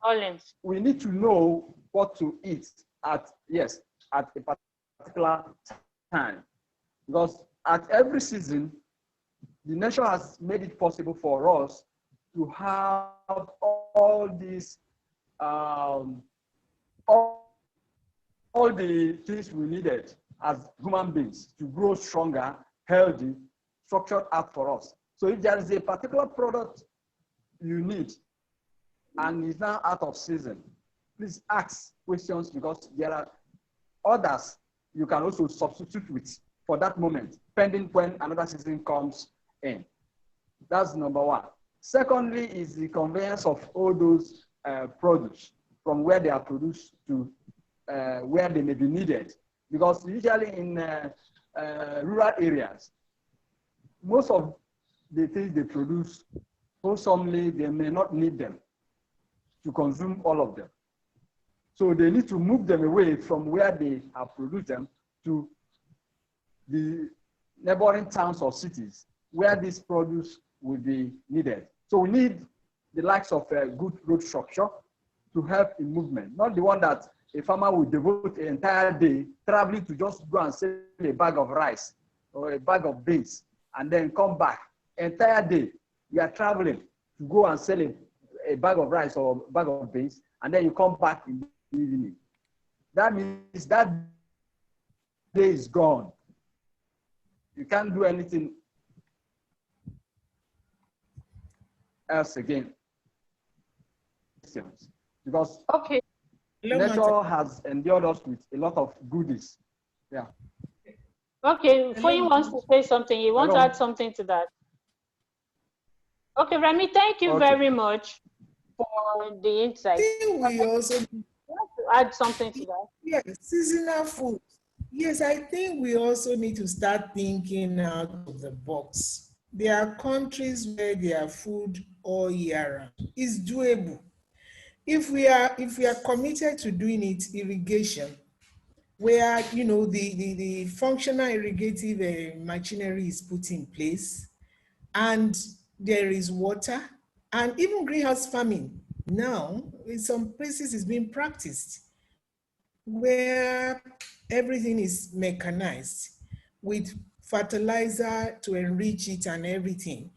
Collins. We need to know what to eat at a particular time, because at every season, the nation has made it possible for us to have all these all the things we needed as human beings to grow stronger, healthy, structured out for us. So if there is a particular product you need and is now out of season, please ask questions, because there are others you can also substitute with for that moment, pending when another season comes in. That's number one. Secondly is the conveyance of all those produce from where they are produced to where they may be needed. Because usually in rural areas, most of the things they produce, wholesomely, they may not need them to consume all of them. So they need to move them away from where they have produced them to the neighboring towns or cities where this produce will be needed. So we need the likes of a good road structure to help in movement, not the one that a farmer will devote an entire day traveling to just go and sell a bag of rice or a bag of beans and then come back. Entire day, you are traveling to go and sell a bag of rice or a bag of beans, and then you come back in the evening. That means that day is gone. You can't do anything else again. Because okay, nature has endured us with a lot of goodies. Yeah. Okay, Foyin wants to say something. You want to add something to that? Okay, Remy, thank you very much for the insight. I think we also want to add something to that. Yes, seasonal food. Yes, I think we also need to start thinking out of the box. There are countries where their food all year round is doable. If we are committed to doing it, irrigation, where the functional irrigative machinery is put in place, and there is water, and even greenhouse farming now in some places is being practiced, where everything is mechanized with fertilizer to enrich it and everything.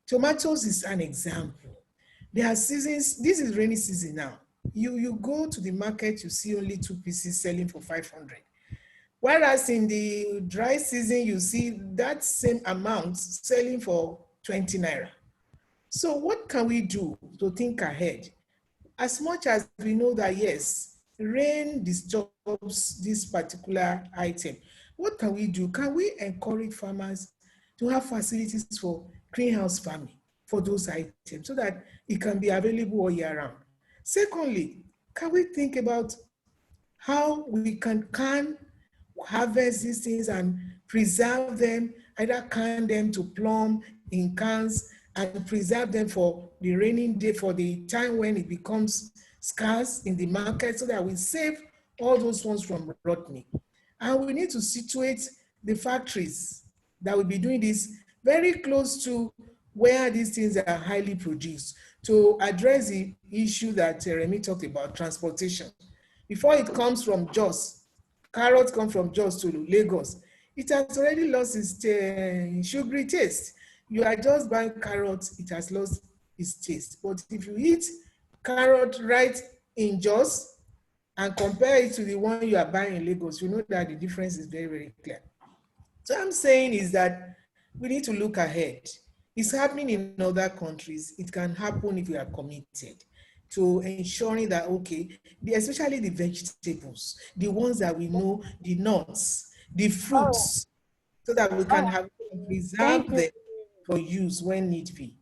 Tomatoes is an example. There are seasons. This is rainy season now. You go to the market, you see only 2 pieces selling for 500. Whereas in the dry season, you see that same amount selling for 20 naira. So what can we do to think ahead? As much as we know that, yes, rain disturbs this particular item, what can we do? Can we encourage farmers to have facilities for greenhouse farming for those items so that it can be available all year round? Secondly, can we think about how we can harvest these things and preserve them, either can them to plumb in cans and preserve them for the raining day, for the time when it becomes scarce in the market, so that we save all those ones from rotting. And we need to situate the factories that will be doing this very close to where these things are highly produced, to address the issue that Remy talked about, transportation. Before it comes from Jos, carrots come from Jos to Lagos, it has already lost its sugary taste. You are just buying carrots, it has lost its taste. But if you eat carrot right in Jos and compare it to the one you are buying in Lagos, you know that the difference is very, very clear. So I'm saying is that we need to look ahead. It's happening in other countries. It can happen if we are committed to ensuring that, okay, especially the vegetables, the ones that we know, the nuts, the Oh, fruits, so that we can oh, have thank preserve you. them for use when need be.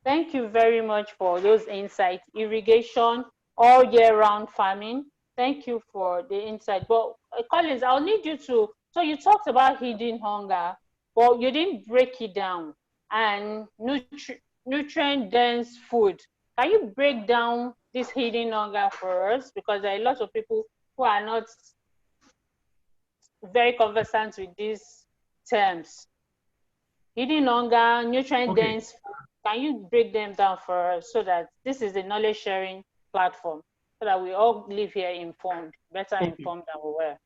Thank you very much for those insights. Irrigation, all year round farming. Thank you for the insight. But Collins, I'll need you to, so you talked about hidden hunger, but you didn't break it down. And nutrient dense food. Can you break down this hidden hunger for us? Because there are a lot of people who are not very conversant with these terms. Hidden hunger, nutrient Okay. dense food. Can you break them down for us so that this is a knowledge sharing platform so that we all live here informed, better Okay. informed than we were?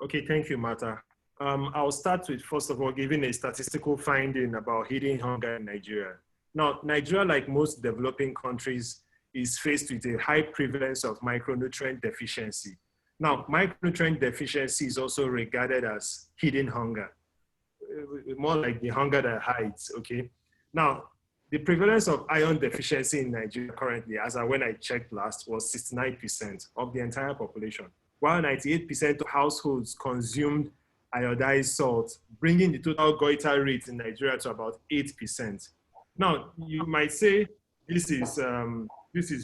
Okay, thank you, Martha. I'll start with, first of all, giving a statistical finding about hidden hunger in Nigeria. Now, Nigeria, like most developing countries, is faced with a high prevalence of micronutrient deficiency. Now, micronutrient deficiency is also regarded as hidden hunger, more like the hunger that hides, okay? Now, the prevalence of iron deficiency in Nigeria currently, as when I checked last, was 69% of the entire population, while 98% of households consumed iodized salt, bringing the total goiter rate in Nigeria to about 8%. Now, you might say this is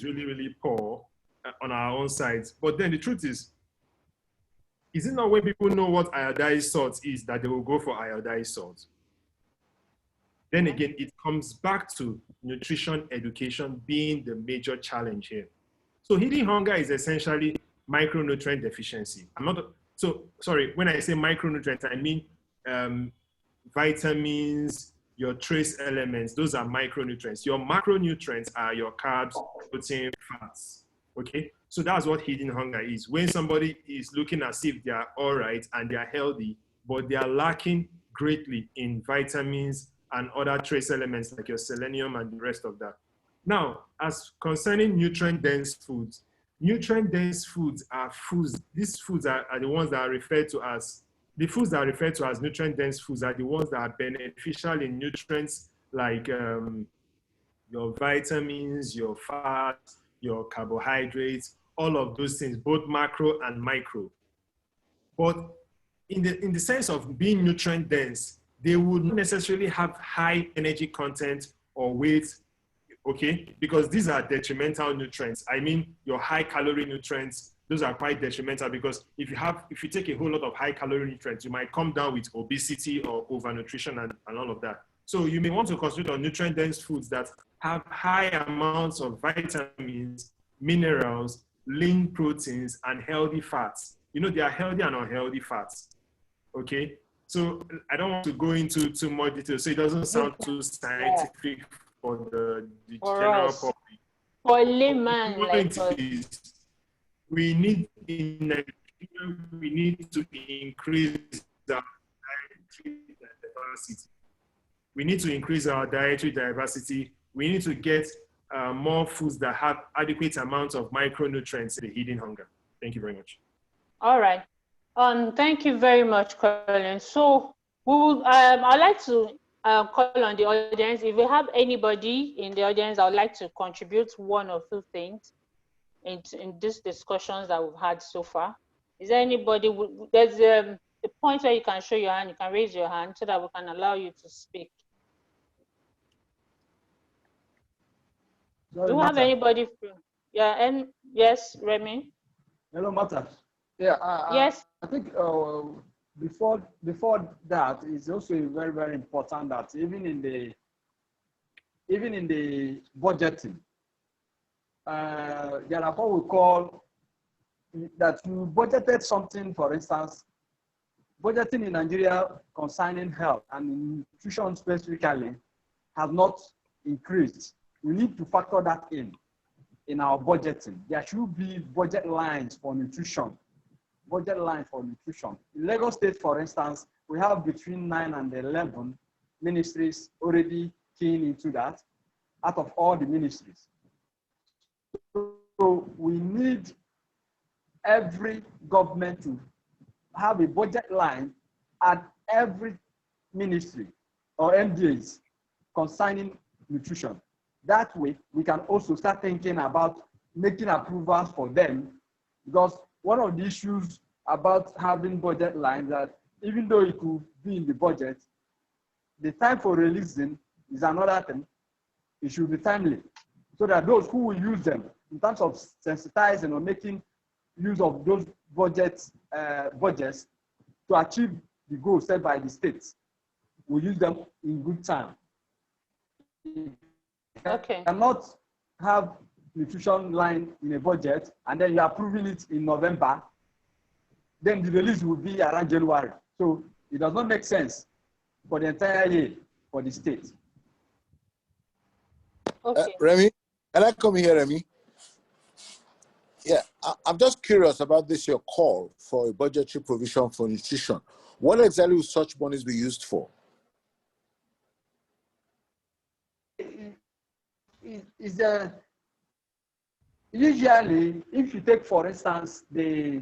really, really poor on our own side, but then the truth is it not when people know what iodized salt is that they will go for iodized salt? Then again, it comes back to nutrition education being the major challenge here. So hidden hunger is essentially micronutrient deficiency. Sorry, when I say micronutrients, I mean vitamins, your trace elements, those are micronutrients. Your macronutrients are your carbs, protein, fats, okay? So that's what hidden hunger is. When somebody is looking as if they are all right and they are healthy, but they are lacking greatly in vitamins and other trace elements like your selenium and the rest of that. Now, as concerning nutrient-dense foods are foods, these foods are the ones that are referred to as, the foods that are referred to as nutrient-dense foods are the ones that are beneficial in nutrients like your vitamins, your fats, your carbohydrates, all of those things, both macro and micro. But in the sense of being nutrient dense, they would not necessarily have high energy content or weight, okay? Because these are detrimental nutrients. I mean, your high calorie nutrients, those are quite detrimental because if you take a whole lot of high calorie nutrients, you might come down with obesity or overnutrition and all of that. So you may want to concentrate on nutrient dense foods that have high amounts of vitamins, minerals, lean proteins, and healthy fats. You know, there are healthy and unhealthy fats, okay? So I don't want to go into too much detail so it doesn't sound too scientific for the general public. For layman like us. We need to increase our dietary diversity. We need to increase our dietary diversity. We need to get more foods that have adequate amounts of micronutrients in the hidden hunger. Thank you very much. All right. Thank you very much, Colin. So we will. I'd like to call on the audience. If we have anybody in the audience, I would like to contribute one or two things in these discussions that we've had so far. Is there anybody? There's a point where you can show your hand. You can raise your hand so that we can allow you to speak. Do you have anybody? Yeah, and yes, Remy. Hello, Martha. Yeah, yes. I think before that, it's also very, very important that even in the budgeting, there are what we call that you budgeted something. For instance, budgeting in Nigeria concerning health and nutrition specifically has not increased. We need to factor that in our budgeting. There should be budget lines for nutrition budget line for nutrition. In Lagos State, for instance, we have between 9 and 11 ministries already keen into that, out of all the ministries. So we need every government to have a budget line at every ministry or MDAs concerning nutrition. That way, we can also start thinking about making approvals for them, because one of the issues about having budget lines that even though it could be in the budget, the time for releasing is another thing. It should be timely, so that those who will use them in terms of sensitizing or making use of those budgets to achieve the goals set by the states will use them in good time. Okay. You cannot have nutrition line in a budget and then you're approving it in November, then the release will be around January. So it does not make sense for the entire year for the state. Okay. Remy, can I come here, Remy? Yeah, I'm just curious about this, your call for a budgetary provision for nutrition. What exactly will such monies be used for? Usually, if you take, for instance, the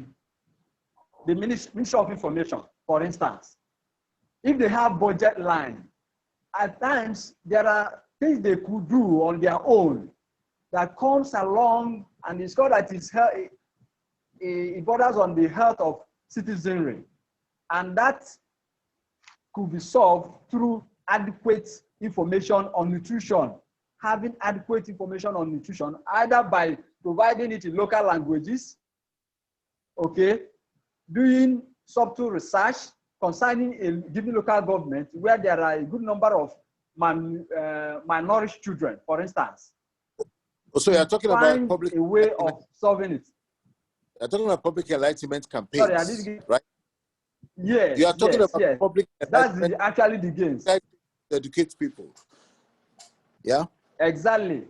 Ministry of Information, for instance, if they have budget line, at times there are things they could do on their own that comes along and it's called that it borders on the health of citizenry. And that could be solved through adequate information on nutrition, having adequate information on nutrition, either by providing it in local languages, okay, doing subtle research concerning a given local government where there are a good number of malnourished children, for instance. So you're talking about public a way of solving it. You're talking about public enlightenment campaigns, sorry, I didn't get... right? Yes. You are talking about public enlightenment. That's actually the gains. To educate people. Yeah? Exactly.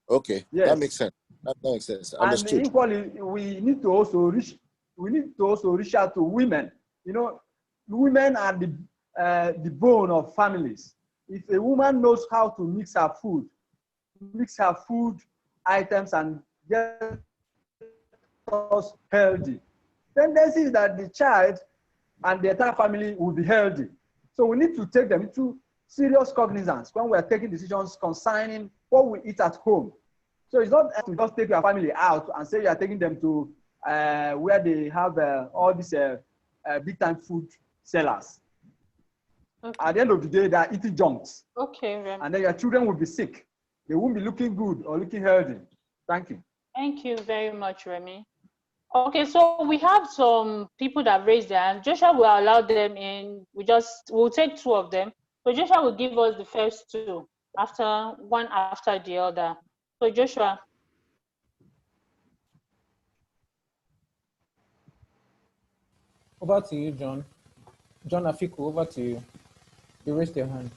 Okay. Yes. That makes sense. That makes sense. Understood. And equally, we need to also reach out to women. You know, women are the bone of families. If a woman knows how to mix her food items and get us healthy, tendency is that the child and the entire family will be healthy. So we need to take them into serious cognizance when we are taking decisions concerning what we eat at home. So it's not to just take your family out and say you are taking them to where they have all these big time food sellers. Okay. At the end of the day, they are eating junks. Okay, Remy. And then your children will be sick. They won't be looking good or looking healthy. Thank you. Thank you very much, Remy. Okay, so we have some people that raised their hand. Joshua will allow them in. We'll take two of them. So Joshua will give us the first two, one after the other. So Joshua. Over to you, John. John Afiku, over to you. You raised your hand.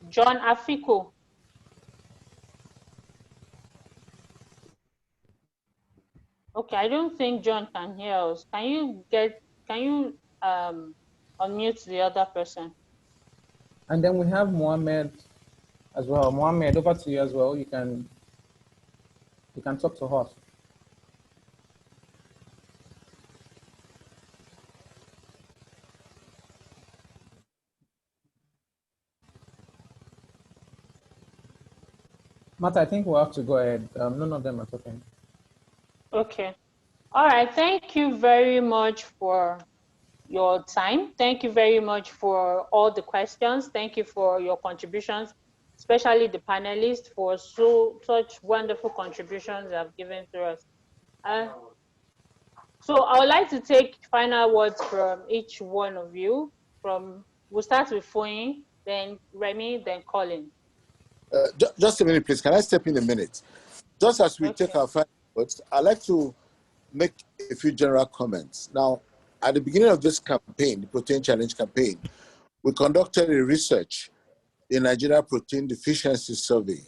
John Afiku. Okay, I don't think John can hear us. Can you unmute the other person? And then we have Mohammed as well. Mohammed, over to you as well. You can talk to us. Matt, I think we'll have to go ahead. None of them are talking. Okay. All right. Thank you very much for your time. Thank you very much for all the questions. Thank you for your contributions, especially the panelists for such wonderful contributions they have given to us. So I would like to take final words from each one of you. We'll start with Foyin, then Remy, then Colin. Just a minute, please. Can I step in a minute? Just as we take our final words, I'd like to make a few general comments. Now, at the beginning of this campaign, the Protein Challenge campaign, we conducted a research in Nigeria Protein Deficiency Survey.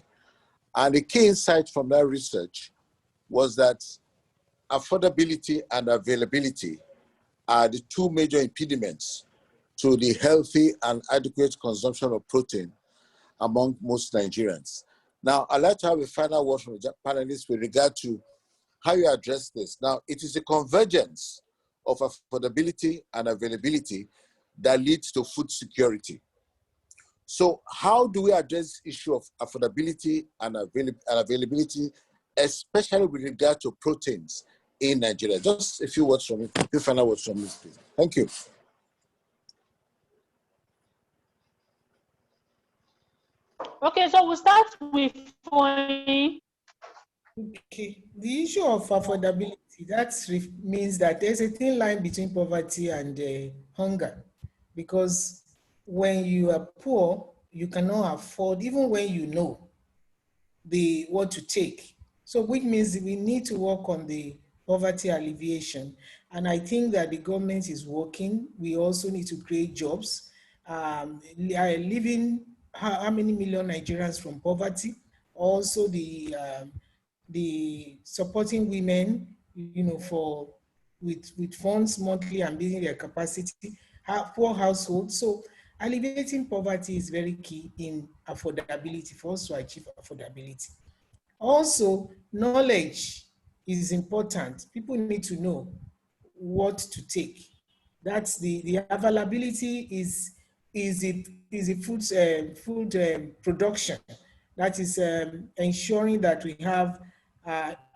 And the key insight from that research was that affordability and availability are the two major impediments to the healthy and adequate consumption of protein among most Nigerians. Now, I'd like to have a final word from the panelists with regard to how you address this. Now, it is a convergence of affordability and availability that leads to food security. So how do we address the issue of affordability and availability, especially with regard to proteins in Nigeria? Just a few words from me, a few final words from me, please. Thank you. Okay, so we'll start with Fonyi. Okay, the issue of affordability, that means that there's a thin line between poverty and hunger, because when you are poor, you cannot afford, even when you know what to take. So which means we need to work on the poverty alleviation. And I think that the government is working. We also need to create jobs. Leaving how many million Nigerians from poverty, also the supporting women, for with funds monthly and building their capacity, poor households. So alleviating poverty is very key in affordability, for us to achieve affordability. Also, knowledge is important. People need to know what to take. That's the availability is the food production. That is ensuring that we have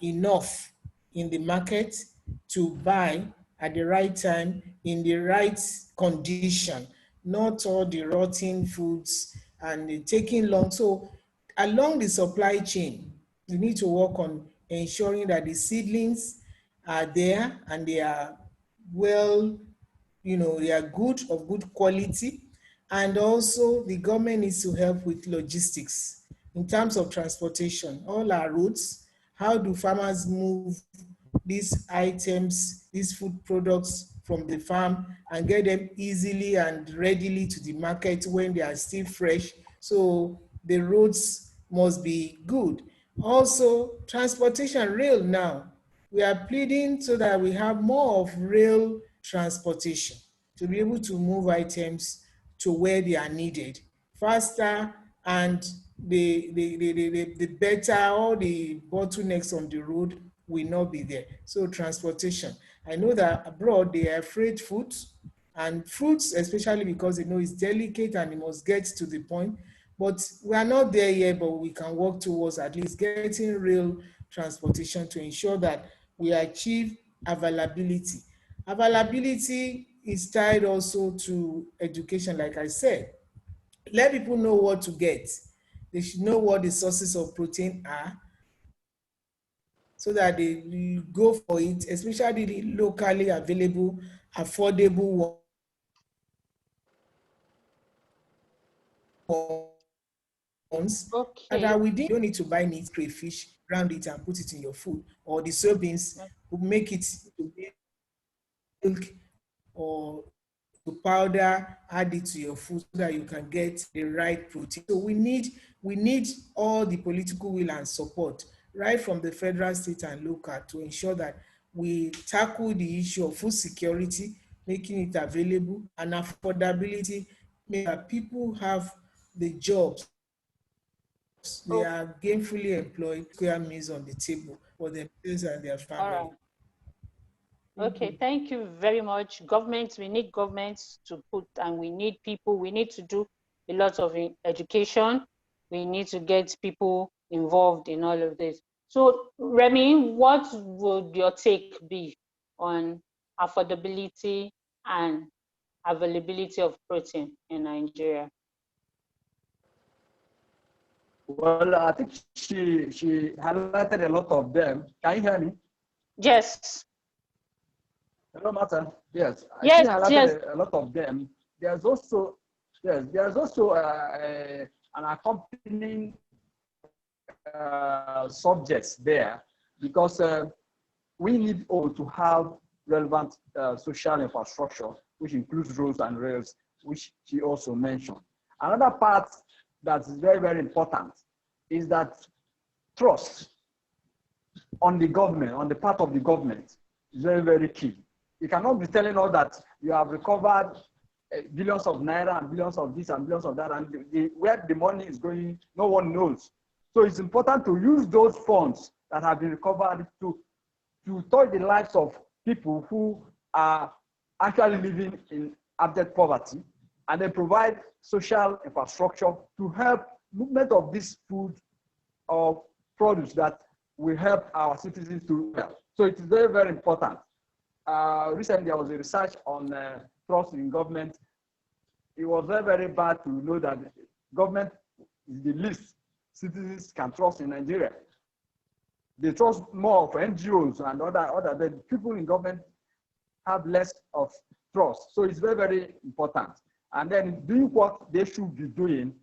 enough in the market to buy at the right time in the right condition, not all the rotting foods and taking long. So along the supply chain, we need to work on ensuring that the seedlings are there and they are well, they are good, of good quality. And also the government needs to help with logistics in terms of transportation, all our routes. How do farmers move these items, these food products from the farm and get them easily and readily to the market when they are still fresh? So the roads must be good. Also, transportation, rail now. We are pleading so that we have more of rail transportation to be able to move items to where they are needed faster, and the better, all the bottlenecks on the road will not be there. So transportation. I know that abroad they are afraid fruits, and fruits, especially because they know it's delicate and it must get to the point. But we are not there yet, but we can work towards at least getting real transportation to ensure that we achieve availability. Availability is tied also to education, like I said. Let people know what to get. They should know what the sources of protein are so that they go for it, especially the locally available, affordable ones. Okay. That we don't need to buy meat, crayfish, ground it and put it in your food, or the soybeans will make it to milk or to powder, add it to your food so that you can get the right protein. So we need all the political will and support, right from the federal, state, and local, to ensure that we tackle the issue of food security, making it available, and affordability, make that people have the jobs. They are gainfully employed, square meals on the table for themselves and their family. All right. Okay, thank you very much. Governments, we need governments to put, and we need people. We need to do a lot of education. We need to get people involved in all of this. So, Remy, what would your take be on affordability and availability of protein in Nigeria? Well, I think she highlighted a lot of them. Can you hear me? Yes. Hello, Martha. Yes. Yes. She highlighted Yes. a lot of them. There's also an accompanying subjects there, because we need all to have relevant social infrastructure, which includes roads and rails, which she also mentioned. Another part that is very, very important is that trust on the government, on the part of the government, is very, very key. You cannot be telling us that you have recovered billions of naira and billions of this and billions of that, and where the money is going, no one knows. So it's important to use those funds that have been recovered to touch the lives of people who are actually living in abject poverty, and then provide social infrastructure to help movement of this food or produce that will help our citizens to help. So it is very, very important. Recently, there was a research on trust in government. It was very, very bad to know that government is the least citizens can trust in Nigeria. They trust more of NGOs and other than people in government have less of trust. So it's very, very important. And then doing what they should be doing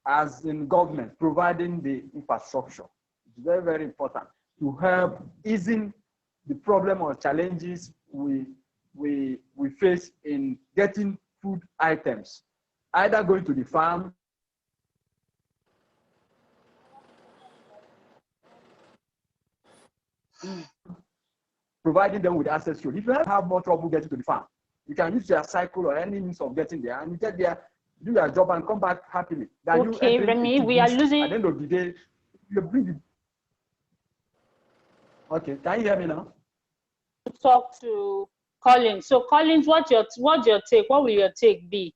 as in government, providing the infrastructure. It's very, very important to help easing the problem or challenges we face in getting food items, either going to the farm, providing them with access to it. If you have more trouble getting to the farm, you can use your cycle or any means of getting there, and you get there, do your job, and come back happily. Then okay, Remy, we are losing. At the end of the day, you bring it. Okay, can you hear me now? Talk to Collins. So, Collins, what's your take? What will your take be?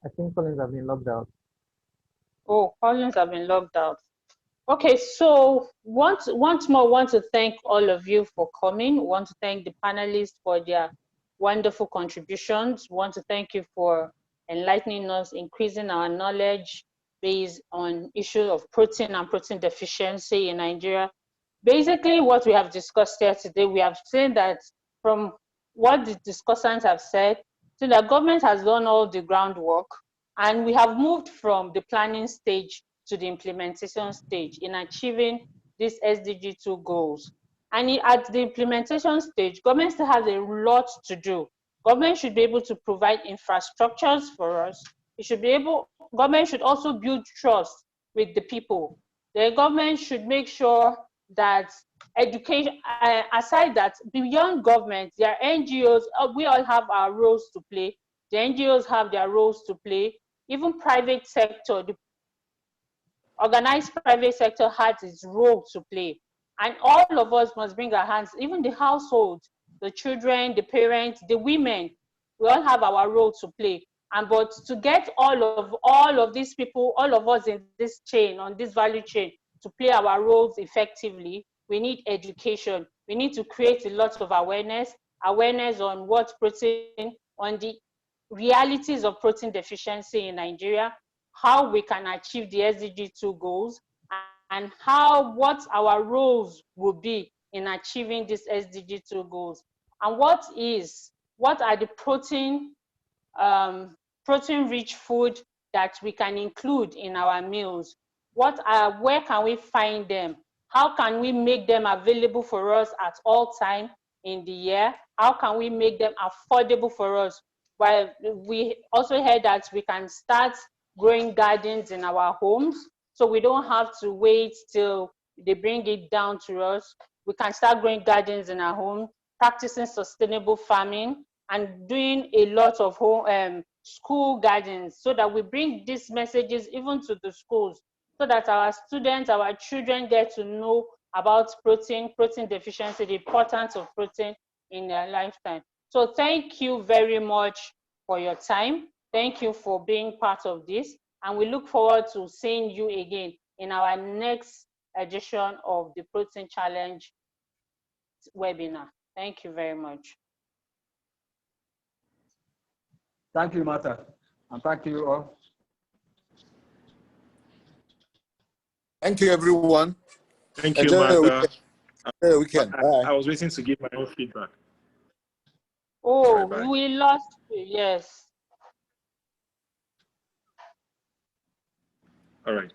I think Collins have been locked out. Oh, Collins have been locked out. Okay, so once more, want to thank all of you for coming. Want to thank the panelists for their wonderful contributions. Want to thank you for enlightening us, increasing our knowledge based on issue of protein and protein deficiency in Nigeria. Basically, what we have discussed here today, we have seen that from what the discussants have said, so the government has done all the groundwork, and we have moved from the planning stage to the implementation stage in achieving these SDG 2 goals. And at the implementation stage, government still has a lot to do. Government should be able to provide infrastructures for us. Government should also build trust with the people. The government should make sure that education, aside that, beyond government, there are NGOs, we all have our roles to play. The NGOs have their roles to play. Even private sector, the organized private sector has its role to play. And all of us must bring our hands, even the household, the children, the parents, the women, we all have our role to play. But to get all of these people, all of us in this chain, on this value chain, to play our roles effectively, we need education. We need to create a lot of awareness on what protein, on the realities of protein deficiency in Nigeria, how we can achieve the SDG 2 goals, and what our roles will be in achieving these SDG 2 goals. And what are the protein-rich food that we can include in our meals? Where can we find them? How can we make them available for us at all times in the year? How can we make them affordable for us? Well, we also heard that we can start growing gardens in our homes, so we don't have to wait till they bring it down to us. We can start growing gardens in our home, practicing sustainable farming, and doing a lot of school gardens, so that we bring these messages even to the schools, so that our students, our children get to know about protein deficiency, the importance of protein in their lifetime. So thank you very much for your time. Thank you for being part of this. And we look forward to seeing you again in our next edition of the Protein Challenge webinar. Thank you very much. Thank you, Martha. And thank you all. Thank you, everyone. Thank you, Martha. Weekend. Bye. I was waiting to give my own feedback. Oh, right, we lost you, yes. All right.